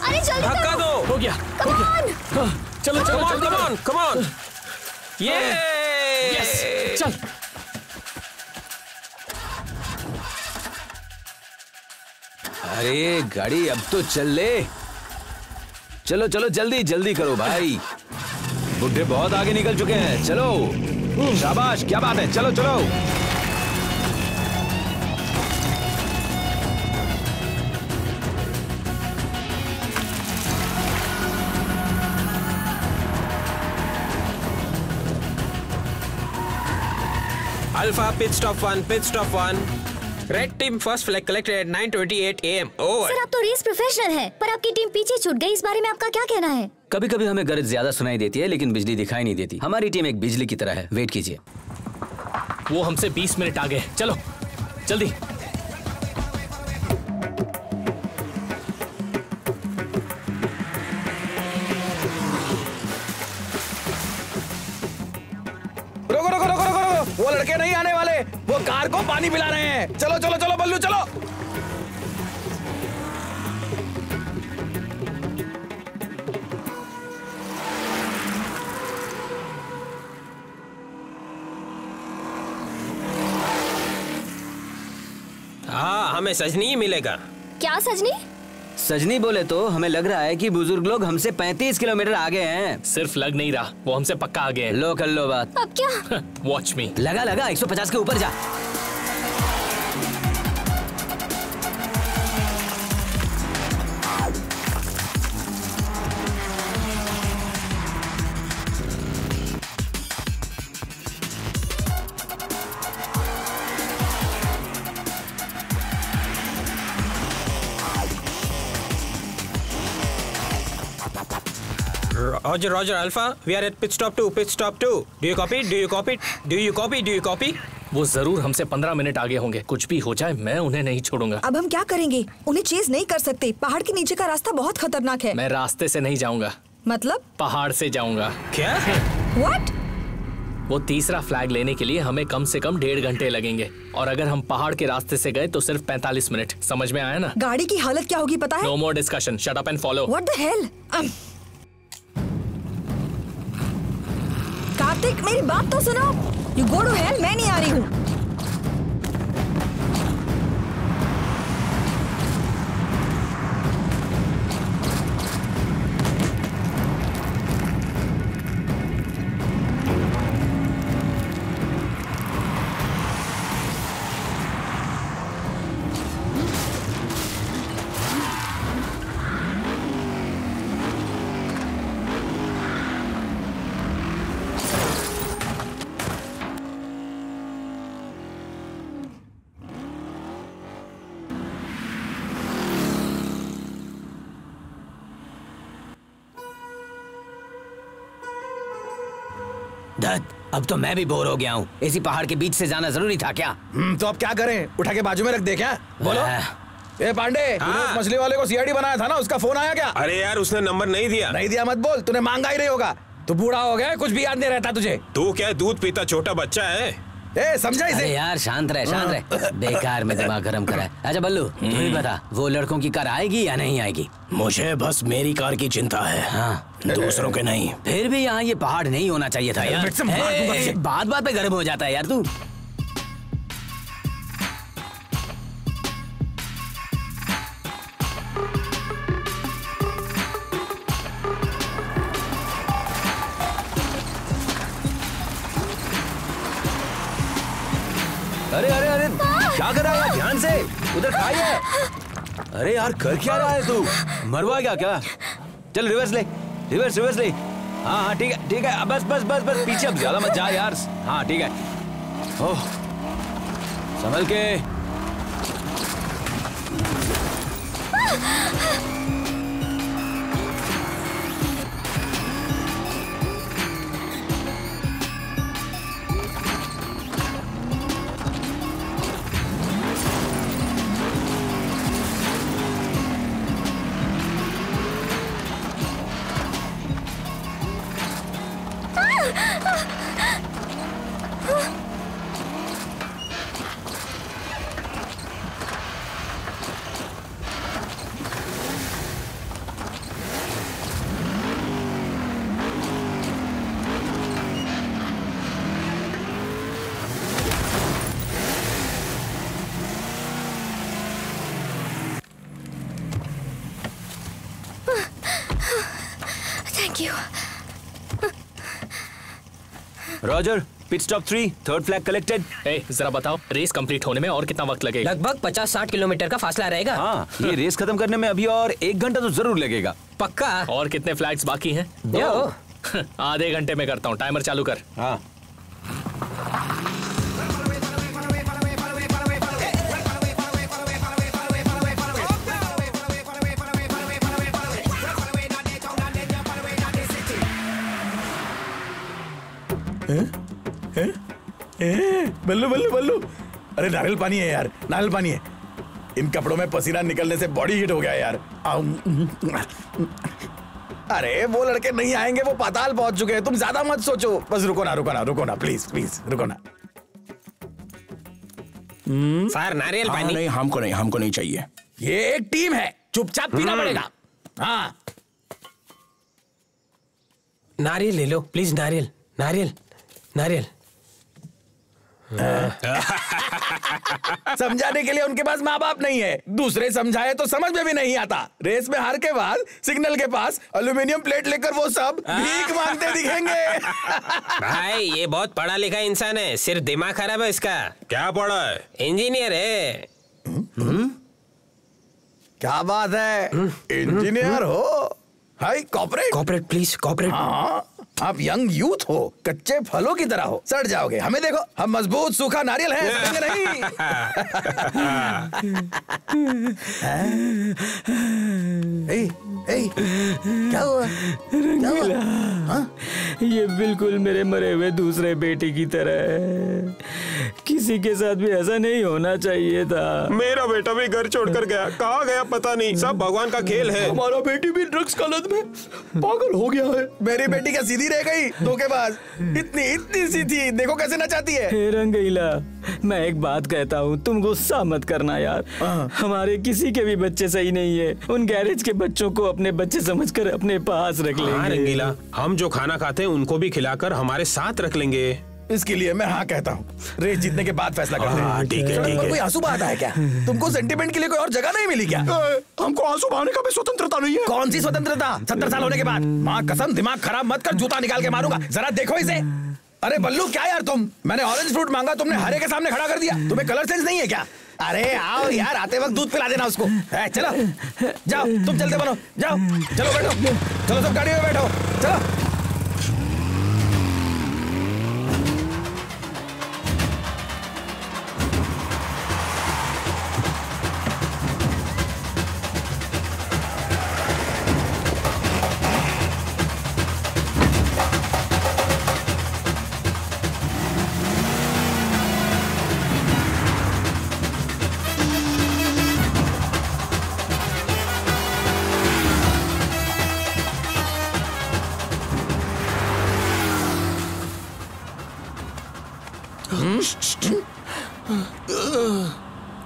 अरे जल्दी धक्का करो। दो। हो गया, हो गया। चलो चलो, कम ऑन, कम ऑन। ये चल। अरे गाड़ी अब तो चल ले। चलो चलो, जल्दी जल्दी करो भाई, बुड्ढे बहुत आगे निकल चुके हैं। चलो, शाबाश, क्या बात है, चलो चलो। Alpha pit stop 1, pit stop 1। Red team first flag collected at 9:28 AM। Over. Sir आप तो रेस प्रोफेशनल हैं, पर आपकी टीम पीछे छूट गई। इस बारे में आपका क्या कहना है? कभी कभी हमें गरज ज्यादा सुनाई देती है, लेकिन बिजली दिखाई नहीं देती। हमारी टीम एक बिजली की तरह है। वेट कीजिए। वो हमसे 20 मिनट आगे। चलो जल्दी। रुको रुको रुको रुको रुको, वो लड़के नहीं आने वाले, वो कार को पानी पिला रहे हैं। चलो चलो चलो बल्लू, चलो। हाँ, हमें सजनी ही मिलेगा। क्या सजनी? सजनी बोले तो हमें लग रहा है कि बुजुर्ग लोग हमसे 35 किलोमीटर आगे हैं। सिर्फ लग नहीं रहा, वो हमसे पक्का आगे हैं। लो कर लो बात। अब क्या? वॉच मी। लगा लगा, 150 के ऊपर जा। Roger, Roger, Alpha. We are at pit stop 2, pit stop 2. Do you copy? Do you copy? Do you copy? Do you copy? वो जरूर हमसे 15 मिनट आगे होंगे। कुछ भी हो जाए मैं उन्हें नहीं छोड़ूंगा। अब हम क्या करेंगे? उन्हें चेज नहीं कर सकते। पहाड़ के नीचे का रास्ता बहुत खतरनाक है। मैं रास्ते से नहीं जाऊंगा। मतलब? पहाड़ से जाऊंगा। क्या? What? वो तीसरा फ्लैग लेने के लिए हमें कम से कम 1.5 घंटे लगेंगे, और अगर हम पहाड़ के रास्ते से गए तो सिर्फ 45 मिनट। समझ में आया ना? गाड़ी की हालत क्या होगी पता है? No more discussion, shut up and follow. What the hell? Kartik, मेरी बात तो सुनो। You go to hell, मैं नहीं आ रही हूँ। अब तो मैं भी बोर हो गया हूँ। इसी पहाड़ के बीच से जाना जरूरी था क्या? तो अब क्या करें? उठा के बाजू में रख दे क्या? बोलो। ए पांडे, तूने उस मछली वाले को सीआईडी बनाया था ना, उसका फोन आया क्या? अरे यार, उसने नंबर नहीं दिया। नहीं दिया मत बोल, तूने मांगा ही नहीं होगा। तू बूढ़ा हो गया, कुछ भी याद नहीं रहता तुझे। तू क्या दूध पीता छोटा बच्चा है? ए समझा इसे? अरे यार शांत रहे, शांत रहे। बेकार में दिमाग गर्म करा है। अच्छा बल्लू, तू ही बता, वो लड़कों की कार आएगी या नहीं आएगी? मुझे बस मेरी कार की चिंता है। हाँ, दूसरों के नहीं। फिर भी यहाँ ये पहाड़ नहीं होना चाहिए था यार। बात बात पे गर्म हो जाता है यार तू। अरे अरे अरे, क्या कर रहा है? ध्यान से, उधर खाइए। अरे यार, कर क्या रहा है तू? मरवा क्या? चल रिवर्स ले, रिवर्स रिवर्स ले। हाँ हाँ ठीक है ठीक है, बस बस बस बस, पीछे अब ज्यादा मत जा यार। हाँ ठीक है। ओह, संभल के। Roger, pit stop 3, third flag collected. जरा बताओ रेस कंप्लीट होने में और कितना वक्त लगेगा? लगभग 50-60 किलोमीटर का फासला रहेगा। हाँ, ये रेस खत्म करने में अभी और 1 घंटा तो जरूर लगेगा। पक्का? और कितने फ्लैग्स बाकी हैं? 2। आधे घंटे में करता हूँ, टाइमर चालू कर। हाँ। बल्लू बल्लू बल्लू, अरे नारियल पानी है यार, नारियल पानी है। इन कपड़ों में पसीना निकलने से बॉडी हीट हो गया यार। अरे वो लड़के नहीं आएंगे, वो पाताल पहुंच चुके हैं। तुम ज्यादा मत सोचो, बस रुको ना रुको ना रुको ना, प्लीज प्लीज रुको ना। सर नारियल पानी। नहीं, हमको नहीं चाहिए। ये एक टीम है, चुपचाप पीना पड़ेगा। हाँ नारियल ले लो प्लीज, नारियल नारियल नारियल। समझाने के लिए उनके पास माँ बाप नहीं है, दूसरे समझाए तो समझ में भी नहीं आता। रेस में हार के बाद सिग्नल के पास एल्यूमिनियम प्लेट लेकर वो सब भीख मांगते दिखेंगे। भाई ये बहुत पढ़ा लिखा इंसान है, सिर्फ दिमाग खराब है इसका। क्या पढ़ा है? इंजीनियर है। क्या बात है, इंजीनियर हो? हाय कॉर्पोरेट। Corporate please, corporate. हाँ, आप यंग यूथ हो, कच्चे फलों की तरह हो, सड़ जाओगे। हमें देखो, हम मजबूत सूखा नारियल हैं, सड़ेंगे नहीं। क्या हुआ? रंगीला, ये बिल्कुल मेरे मरे हुए दूसरे बेटे की तरह है। किसी के साथ भी ऐसा नहीं होना चाहिए था। मेरा बेटा भी घर छोड़कर गया, कहाँ गया पता नहीं, सब भगवान का खेल है। हमारा बेटी भी ड्रग्स का लत में पागल हो गया है। मेरी बेटी क्या सीधी रह गई? धोखेबाज, इतनी सी थी, देखो कैसे नचाती है। हे रंगीला, मैं एक बात कहता हूँ, तुम गुस्सा मत करना यार। हमारे किसी के भी बच्चे सही नहीं है। उन गैरेज के बच्चों को अपने बच्चे समझकर अपने पास रख लेंगे। हाँ रंगीला, हम जो खाना खाते हैं उनको भी खिलाकर हमारे साथ रख लेंगे। इसके लिए मैं हाँ कहता हूँ। रेस जीतने के बाद फैसला करते हैं। ठीक है ठीक है। कोई आंसू बहाता है क्या? तुमको सेंटिमेंट के लिए कोई और जगह नहीं मिली क्या? हमको आंसू बहाने का भी स्वतंत्रता नहीं है। कौन सी स्वतंत्रता? 70 साल होने के बाद? माँ कसम, दिमाग खराब मत कर, जूता निकाल के मारूंगा। जरा देखो इसे। अरे बल्लू क्या यार तुम, मैंने ऑरेंज फ्रूट मांगा, तुमने हरे के सामने खड़ा कर दिया। तुम्हें कलर सेंस नहीं है क्या? अरे आओ यार, आते वक्त दूध पिला देना उसको। चलो जाओ, तुम चलते बनो, जाओ चलो बैठो, चलो सब गाड़ी में बैठो, चलो।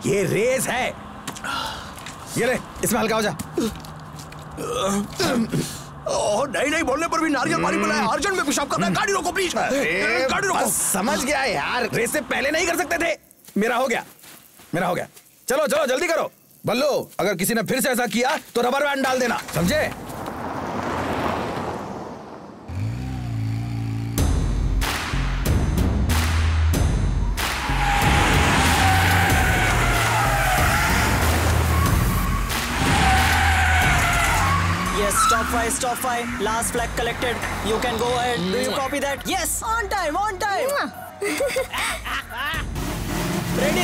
ये रेस है, ये ले, इसमें हल्का हो जा। नहीं बोलने पर भी नारियल पानी पिलाया, अर्जेंट में पेशाब करना है, गाड़ी रोको प्लीज। गाड़ी रोको। समझ गया यार, रेस से पहले नहीं कर सकते थे। मेरा हो गया। चलो चलो जल्दी करो। बल्लू, अगर किसी ने फिर से ऐसा किया तो रबर बैंड डाल देना, समझे? Stop 5. Last flag collected. You can go ahead. Do you copy that? Yes. On time. Ready.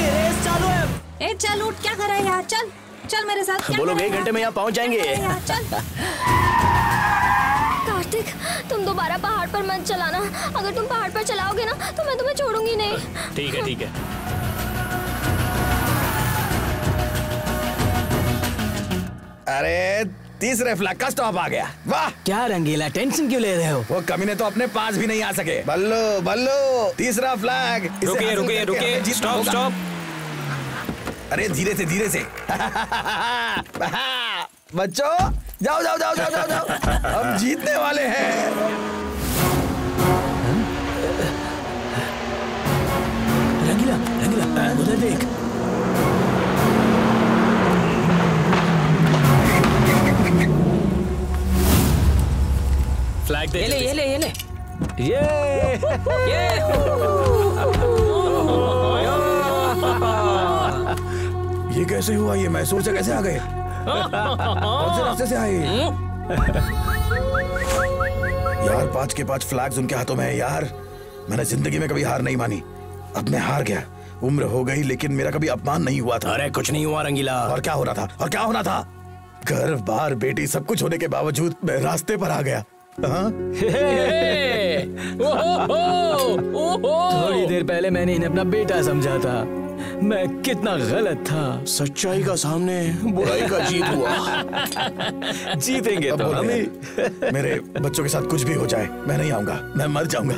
Race चालू है। ए चल उठ, क्या कर रहा है यार? चल मेरे साथ। वो लोग 1 घंटे में यहाँ पहुँच जाएंगे। चल। कार्तिक, तुम दोबारा पहाड़ पर मत चलाना। अगर तुम पहाड़ पर चलाओगे ना तो मैं तुम्हें छोड़ूंगी नहीं। ठीक है। अरे तीसरे फ्लैग का स्टॉप आ गया। वाह, क्या रंगीला, टेंशन क्यों ले रहे हो? वो कमीने तो अपने पास भी नहीं आ सके। बल्लू, तीसरा फ्लैग। रुकिए, स्टॉप। अरे धीरे से। बच्चों, जाओ। हम जीतने वाले हैं। रंगीला, उधर देख। फ्लैग दे। ये ले। ये कैसे हुआ? ये मैसूर से कैसे आ गए? कौन से रास्ते से आए? यार 5 के 5 फ्लैग्स उनके हाथों में है यार। मैंने जिंदगी में कभी हार नहीं मानी। अब मैं हार गया। उम्र हो गई लेकिन मेरा कभी अपमान नहीं हुआ था। अरे कुछ नहीं हुआ रंगीला। और क्या हो रहा था? और क्या होना था? घर बार बेटी सब कुछ होने के बावजूद मैं रास्ते पर आ गया। थोड़ी देर पहले मैंने इन्हें अपना बेटा समझा था। मैं कितना गलत था। सच्चाई का सामने बुराई का जीत हुआ। जीतेंगे तो हम ही। मेरे बच्चों के साथ कुछ भी हो जाए मैं नहीं आऊंगा। मैं मर जाऊंगा।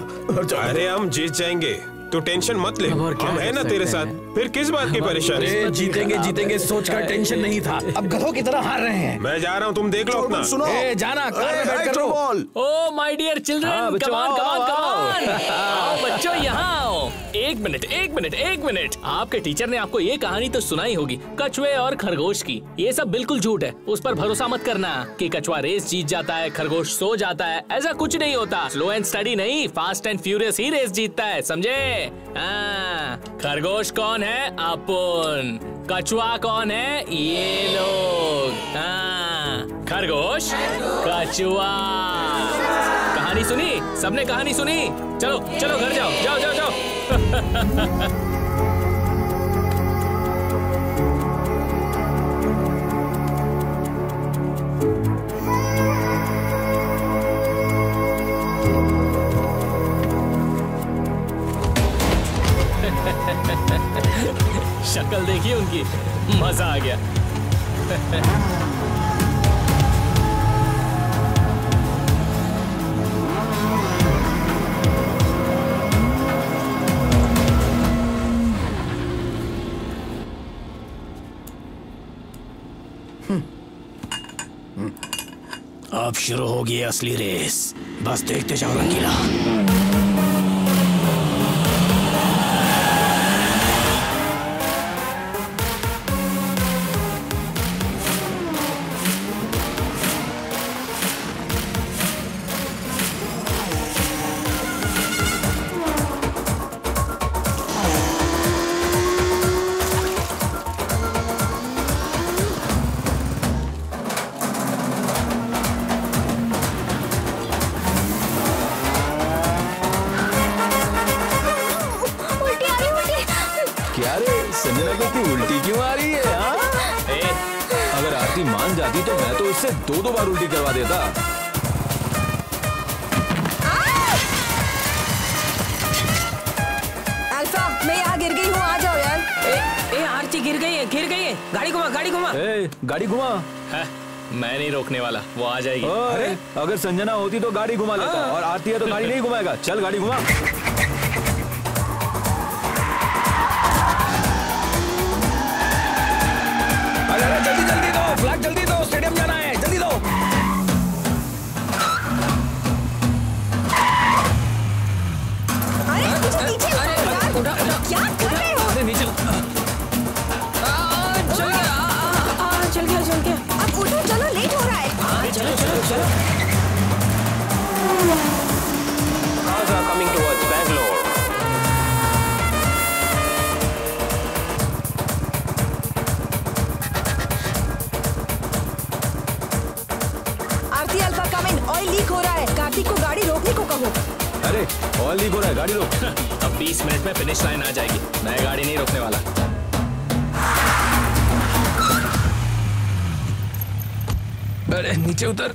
अरे हम जीत जाएंगे, तू टेंशन मत ले। हम है ना तेरे साथ। फिर किस बात की परेशानी? जीतेंगे जीतेंगे सोच का टेंशन नहीं था। अब गधों की तरह हार रहे हैं। मैं जा रहा हूँ, तुम देख लो अपना। सुनो जाना कार में बैठ कर रो। Oh my dear children, come on come on come on. आओ बच्चों यहाँ आओ। एक मिनट। आपके टीचर ने आपको ये कहानी तो सुनाई होगी, कछुए और खरगोश की। ये सब बिल्कुल झूठ है। उस पर भरोसा मत करना कि कछुआ रेस जीत जाता है, खरगोश सो जाता है। ऐसा कुछ नहीं होता। स्लो एंड स्टडी नहीं, फास्ट एंड फ्यूरियस ही रेस जीतता है, समझे? खरगोश कौन है? अपन। कछुआ कौन है? ये लोग। खरगोश कछुआ। कहानी सुनी? सबने कहानी सुनी? चलो चलो घर जाओ, जाओ जाओ जाओ। शक्ल देखिए उनकी, मजा आ गया। अब शुरू होगी असली रेस। बस देखते जाओ रंगीला। उल्टी क्यों आ रही है? अगर आरती मान जाती तो मैं तो इससे 2 बार उल्टी करवा देता। अल्फा, मैं यहाँ गिर गई हूँ, आ जाओ यार। ए आरती गिर गई है। गाड़ी घुमा। गाड़ी घुमा। मैं नहीं रोकने वाला, वो आ जाएगी। अरे अगर संजना होती तो गाड़ी घुमा लेता, और आरती है तो गाड़ी नहीं घुमाएगा। चल गाड़ी घुमा। जल्दी दो, फ्लैग जल्दी दो, स्टेडियम जाना है, जल्दी दो। अरे नीचे क्या कर रहे हो? अरे नीचे चल गया। अब उठो, चलो लेट हो रहा है। चलो। Cars are coming towards Bangalore. Aarti, alpha come in. Oil leak हो रहा है। कार्तिक को गाड़ी रोकने को कहो। अरे ऑयल लीक हो रहा है, गाड़ी रोक। अब 20 मिनट में फिनिश लाइन आ जाएगी। मैं गाड़ी नहीं रोकने वाला। अरे नीचे उतर।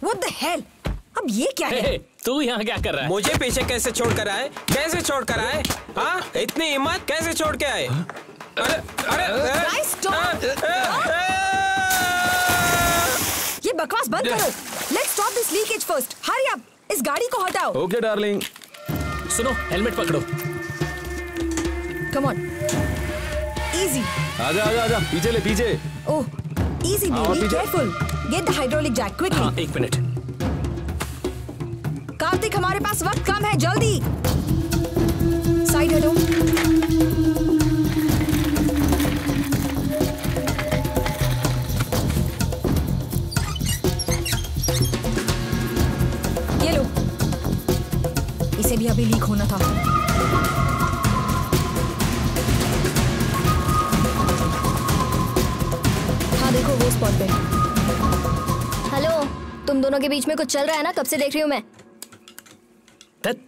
What the hell? अब ये क्या है? तू यहाँ क्या कर रहा है? मुझे पीछे कैसे छोड़ कर आए? हाँ, इतनी हिम्मत कैसे छोड़ के आए? Guys, stop! ये बकवास बंद करो। Let's stop this leakage first. Hurry up! इस गाड़ी को हटाओ। Okay darling. सुनो, हेलमेट पकड़ो। Come on. Easy. आजा, पीछे ले, पीछे। Oh, easy baby, careful. Get the hydraulic jack quickly. हाँ, 1 मिनट। कार्तिक, हमारे पास वक्त कम है, जल्दी। साइड हटो। ये लो। स्पॉट पे। हेलो, तुम दोनों के बीच में कुछ चल रहा है ना? कब से देख रही हूँ मैं।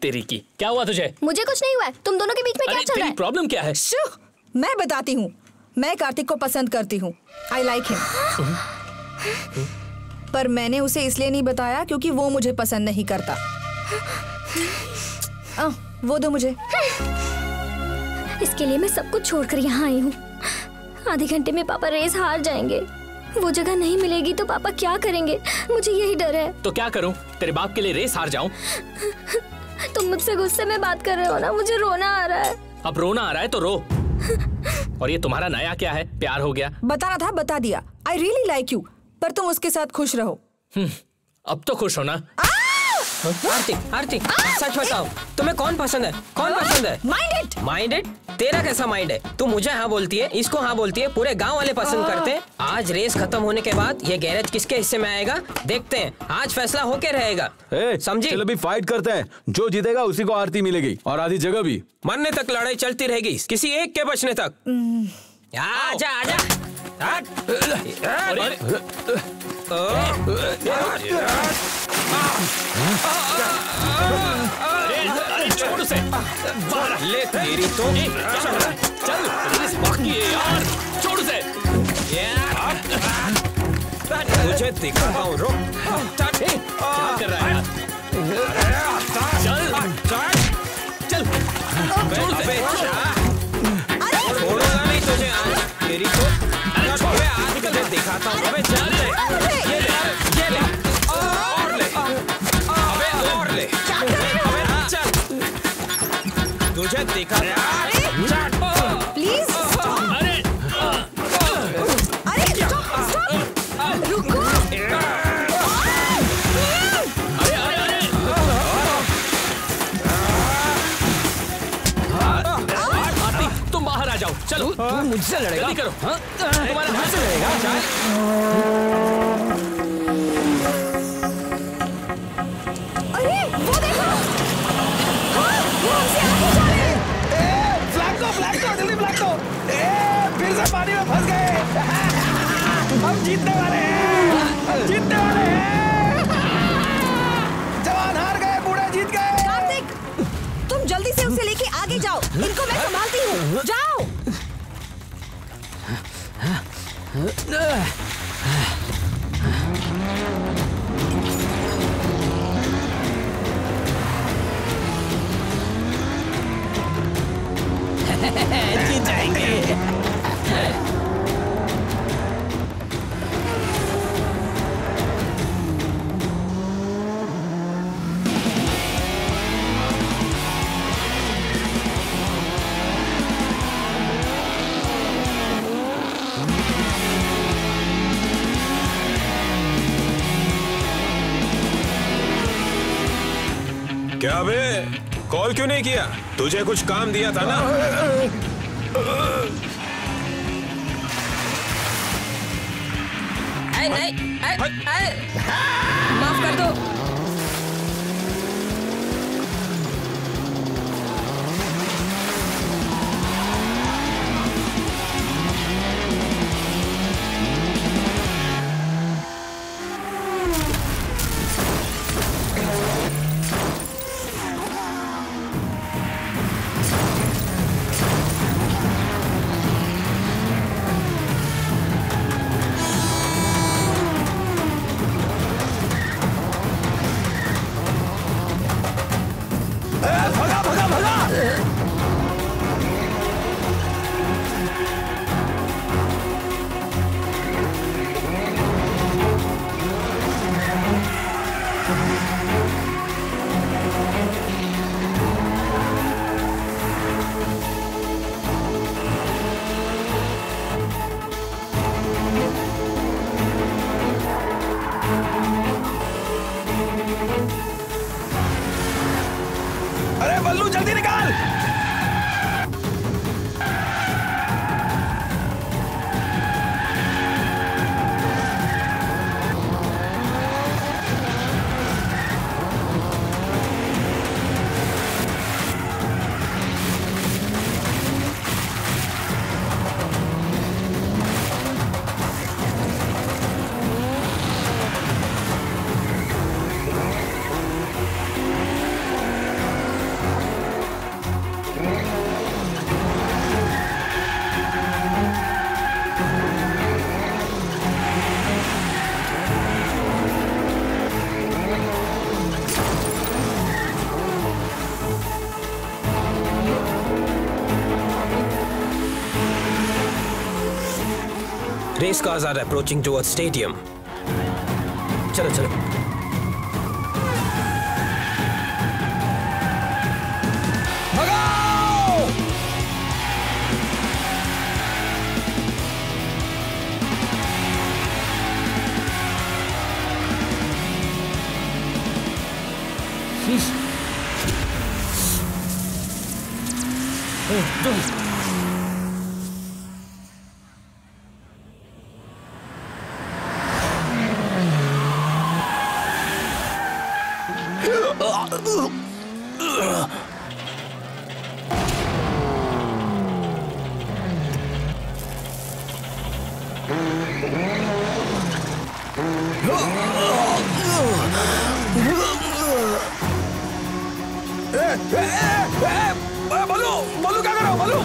तेरी की क्या हुआ तुझे? मुझे कुछ नहीं हुआ है, तुम दोनों के बीच में क्या चल रहा है? प्रॉब्लम क्या है? मैं बताती हूँ। मैं कार्तिक को पसंद करती हूँ। I like him. पर मैंने उसे इसलिए नहीं बताया क्योंकि वो मुझे पसंद नहीं करता। वो दो मुझे। इसके लिए मैं सब कुछ छोड़कर यहाँ आई हूँ। आधे घंटे में पापा रेस हार जाएंगे। वो जगह नहीं मिलेगी तो पापा क्या करेंगे? मुझे यही डर है। तो क्या करूँ? तेरे बाप के लिए रेस हार जाऊँ? तुम मुझसे गुस्से में बात कर रहे हो ना, मुझे रोना आ रहा है। अब रोना आ रहा है तो रो। और ये तुम्हारा नया क्या है? प्यार हो गया? बताना था, बता दिया। आई रियली लाइक यू, पर तुम उसके साथ खुश रहो। अब तो खुश हो ना? आरती, आरती, सच बताओ, तुम्हें कौन पसंद है? कौन पसंद है? माइंडेड। माइंडेड? तेरा कैसा माइंड है? तू मुझे हाँ बोलती है, इसको हाँ बोलती है, पूरे गांव वाले पसंद करते हैं। आज रेस खत्म होने के बाद ये गैरेज किसके हिस्से में आएगा देखते हैं। आज फैसला होके रहेगा, समझी? चलो अभी फाइट करते हैं। जो जीतेगा उसी को आरती मिलेगी और आधी जगह भी। मरने तक लड़ाई चलती रहेगी, किसी एक के बचने तक। आजा आजा। अरे छोड़ उसे। ले तेरी तो। चल रेस बाकी है यार, छोड़ उसे। मुझे दिखाता हूँ, रुक। क्या कर रहा है यार? चल छोड़ उसे। छोड़ूंगा नहीं तुझे आज, तेरी तो। अबे आज तुझे दिखाता हूँ। अबे चल ये ले, ये ले, और ले, अबे और ले, अबे चल, तुझे दिखाता हूँ। प्लीज अरे रुको। तुम बाहर आ जाओ, चलो। तू मुझसे लड़ेगा? जल्दी करो। तुम्हारे हाथ से लड़ेगा? अरे वो देखो, वो हमसे आगे जा रहे हैं। फ्लैग दो, जल्दी फ्लैग दो। फिर से पानी में फंस गए। हम जीतने वाले हैं, जीतने वाले हैं। जवान हार गए, बूढ़े जीत गए। कार्तिक, तुम जल्दी से उसे लेके आगे जाओ। इनको मैं संभालती हूँ, जाओ। जीत जाएंगे। क्या बे, कॉल क्यों नहीं किया? तुझे कुछ काम दिया था ना? नहीं, माफ कर दो। Race cars are approaching towards stadium. चलो चलो। बल्लू बल्लू क्या कर रहा हो? बल्लू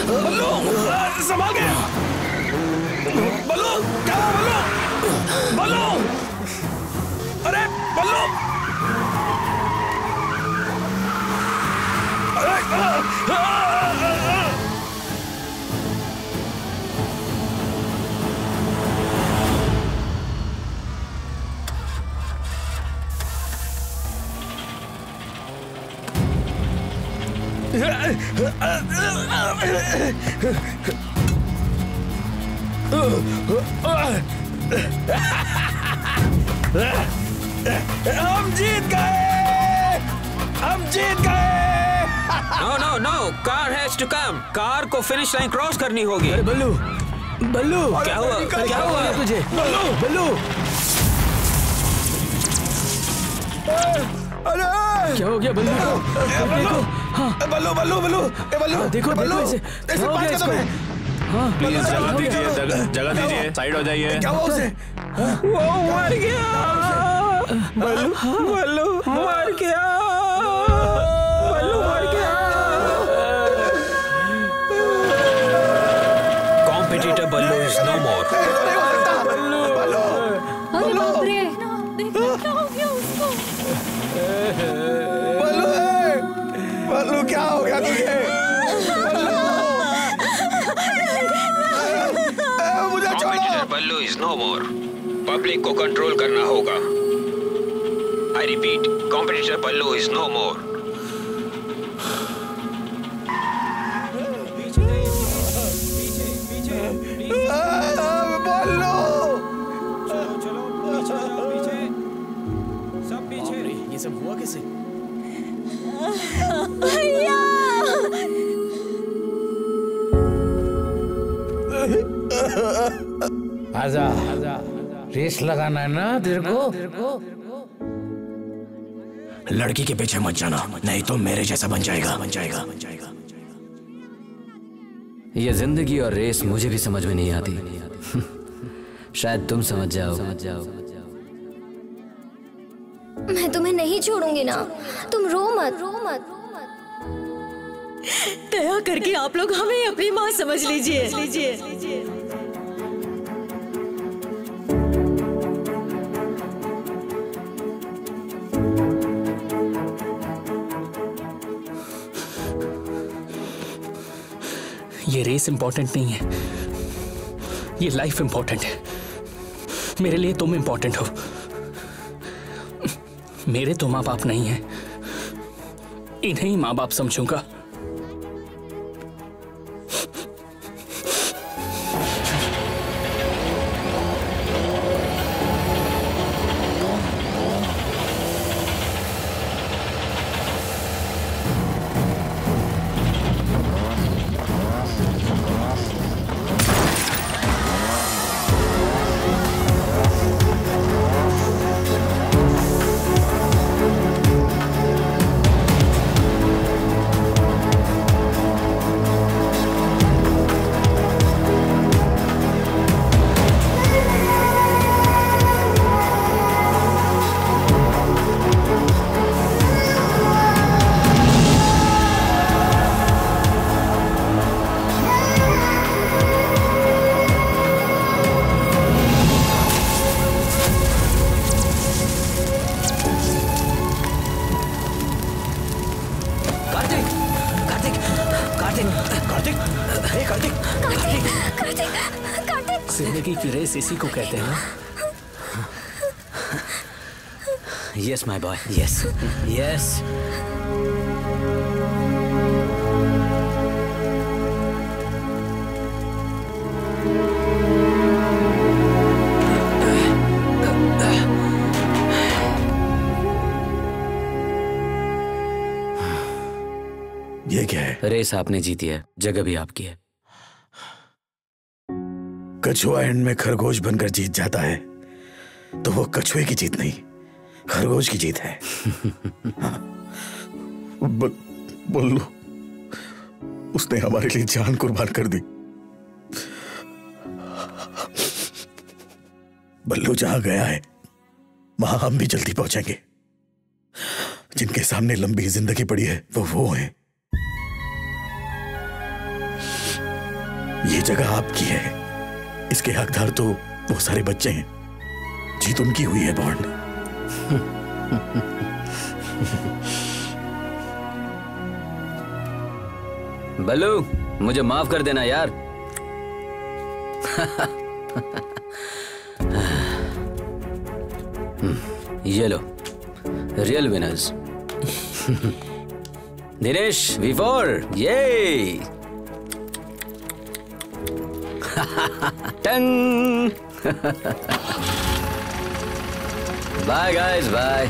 बल्लू संभाल के। बल्लू क्या हुआ? बल्लू बल्लू अरे बल्लू हम जीत गए, हम जीत गए। No no no, car has to come. Car को फिनिश लाइन क्रॉस करनी होगी। अरे बल्लू बल्लू क्या हुआ? क्या हुआ तुझे? बल्लू बल्लू अरे क्या हो गया बल्लू को? देखो हाँ बल्लू बल्लू बल्लू बल्लू देखो देखो इसे ऐसे क्या हो गया इसको? हाँ प्लीज जगह दीजिए, जगह दीजिए, साइड हो जाइए। क्या हुआ उसे? वो मर गया। बल्लू बल्लू मर गया। बल्लू मर गया। कॉम्पिटिटर बल्लू इज नो मोर। अरे बाप रे, क्या हो गया उसको? बल्लू क्या हो गया तुझे? मुझे competitor Ballu is no more. Public को कंट्रोल करना होगा। I repeat, competitor Ballu is no more. Ballu ये सब हुआ कैसे? आजा रेस लगाना है ना तेरे को? लड़की के पीछे मत जाना, नहीं तो मेरे जैसा बन जाएगा। ये जिंदगी और रेस मुझे भी समझ में नहीं आती। शायद तुम समझ जाओ। मैं तुम्हें नहीं छोड़ूंगी ना, तुम रो मत, रो मत। दया करके आप लोग हमें अपनी माँ समझ लीजिए। ये रेस इंपॉर्टेंट नहीं है, ये लाइफ इंपॉर्टेंट है। मेरे लिए तुम इंपॉर्टेंट हो। मेरे तो माँ बाप नहीं हैं, इन्हें ही माँ बाप समझूंगा। जिंदगी की रेस इसी को कहते हैं ना। Yes my boy, yes yes. ये क्या है? रेस आपने जीती है, जगह भी आपकी है। कछुआ एंड में खरगोश बनकर जीत जाता है तो वो कछुए की जीत नहीं, खरगोश की जीत है। हाँ। बोलो, उसने हमारे लिए जान कुर्बान कर दी। बल्लू जहां गया है वहां हम भी जल्दी पहुंचेंगे। जिनके सामने लंबी जिंदगी पड़ी है वो हैं। ये जगह आपकी है, इसके हकदार तो वो सारे बच्चे हैं। जीत उनकी हुई है बॉन्ड। बल्लू, मुझे माफ कर देना यार। ये लो, रियल विनर्स। दिनेश V4, ये टंग। Bye guys, bye.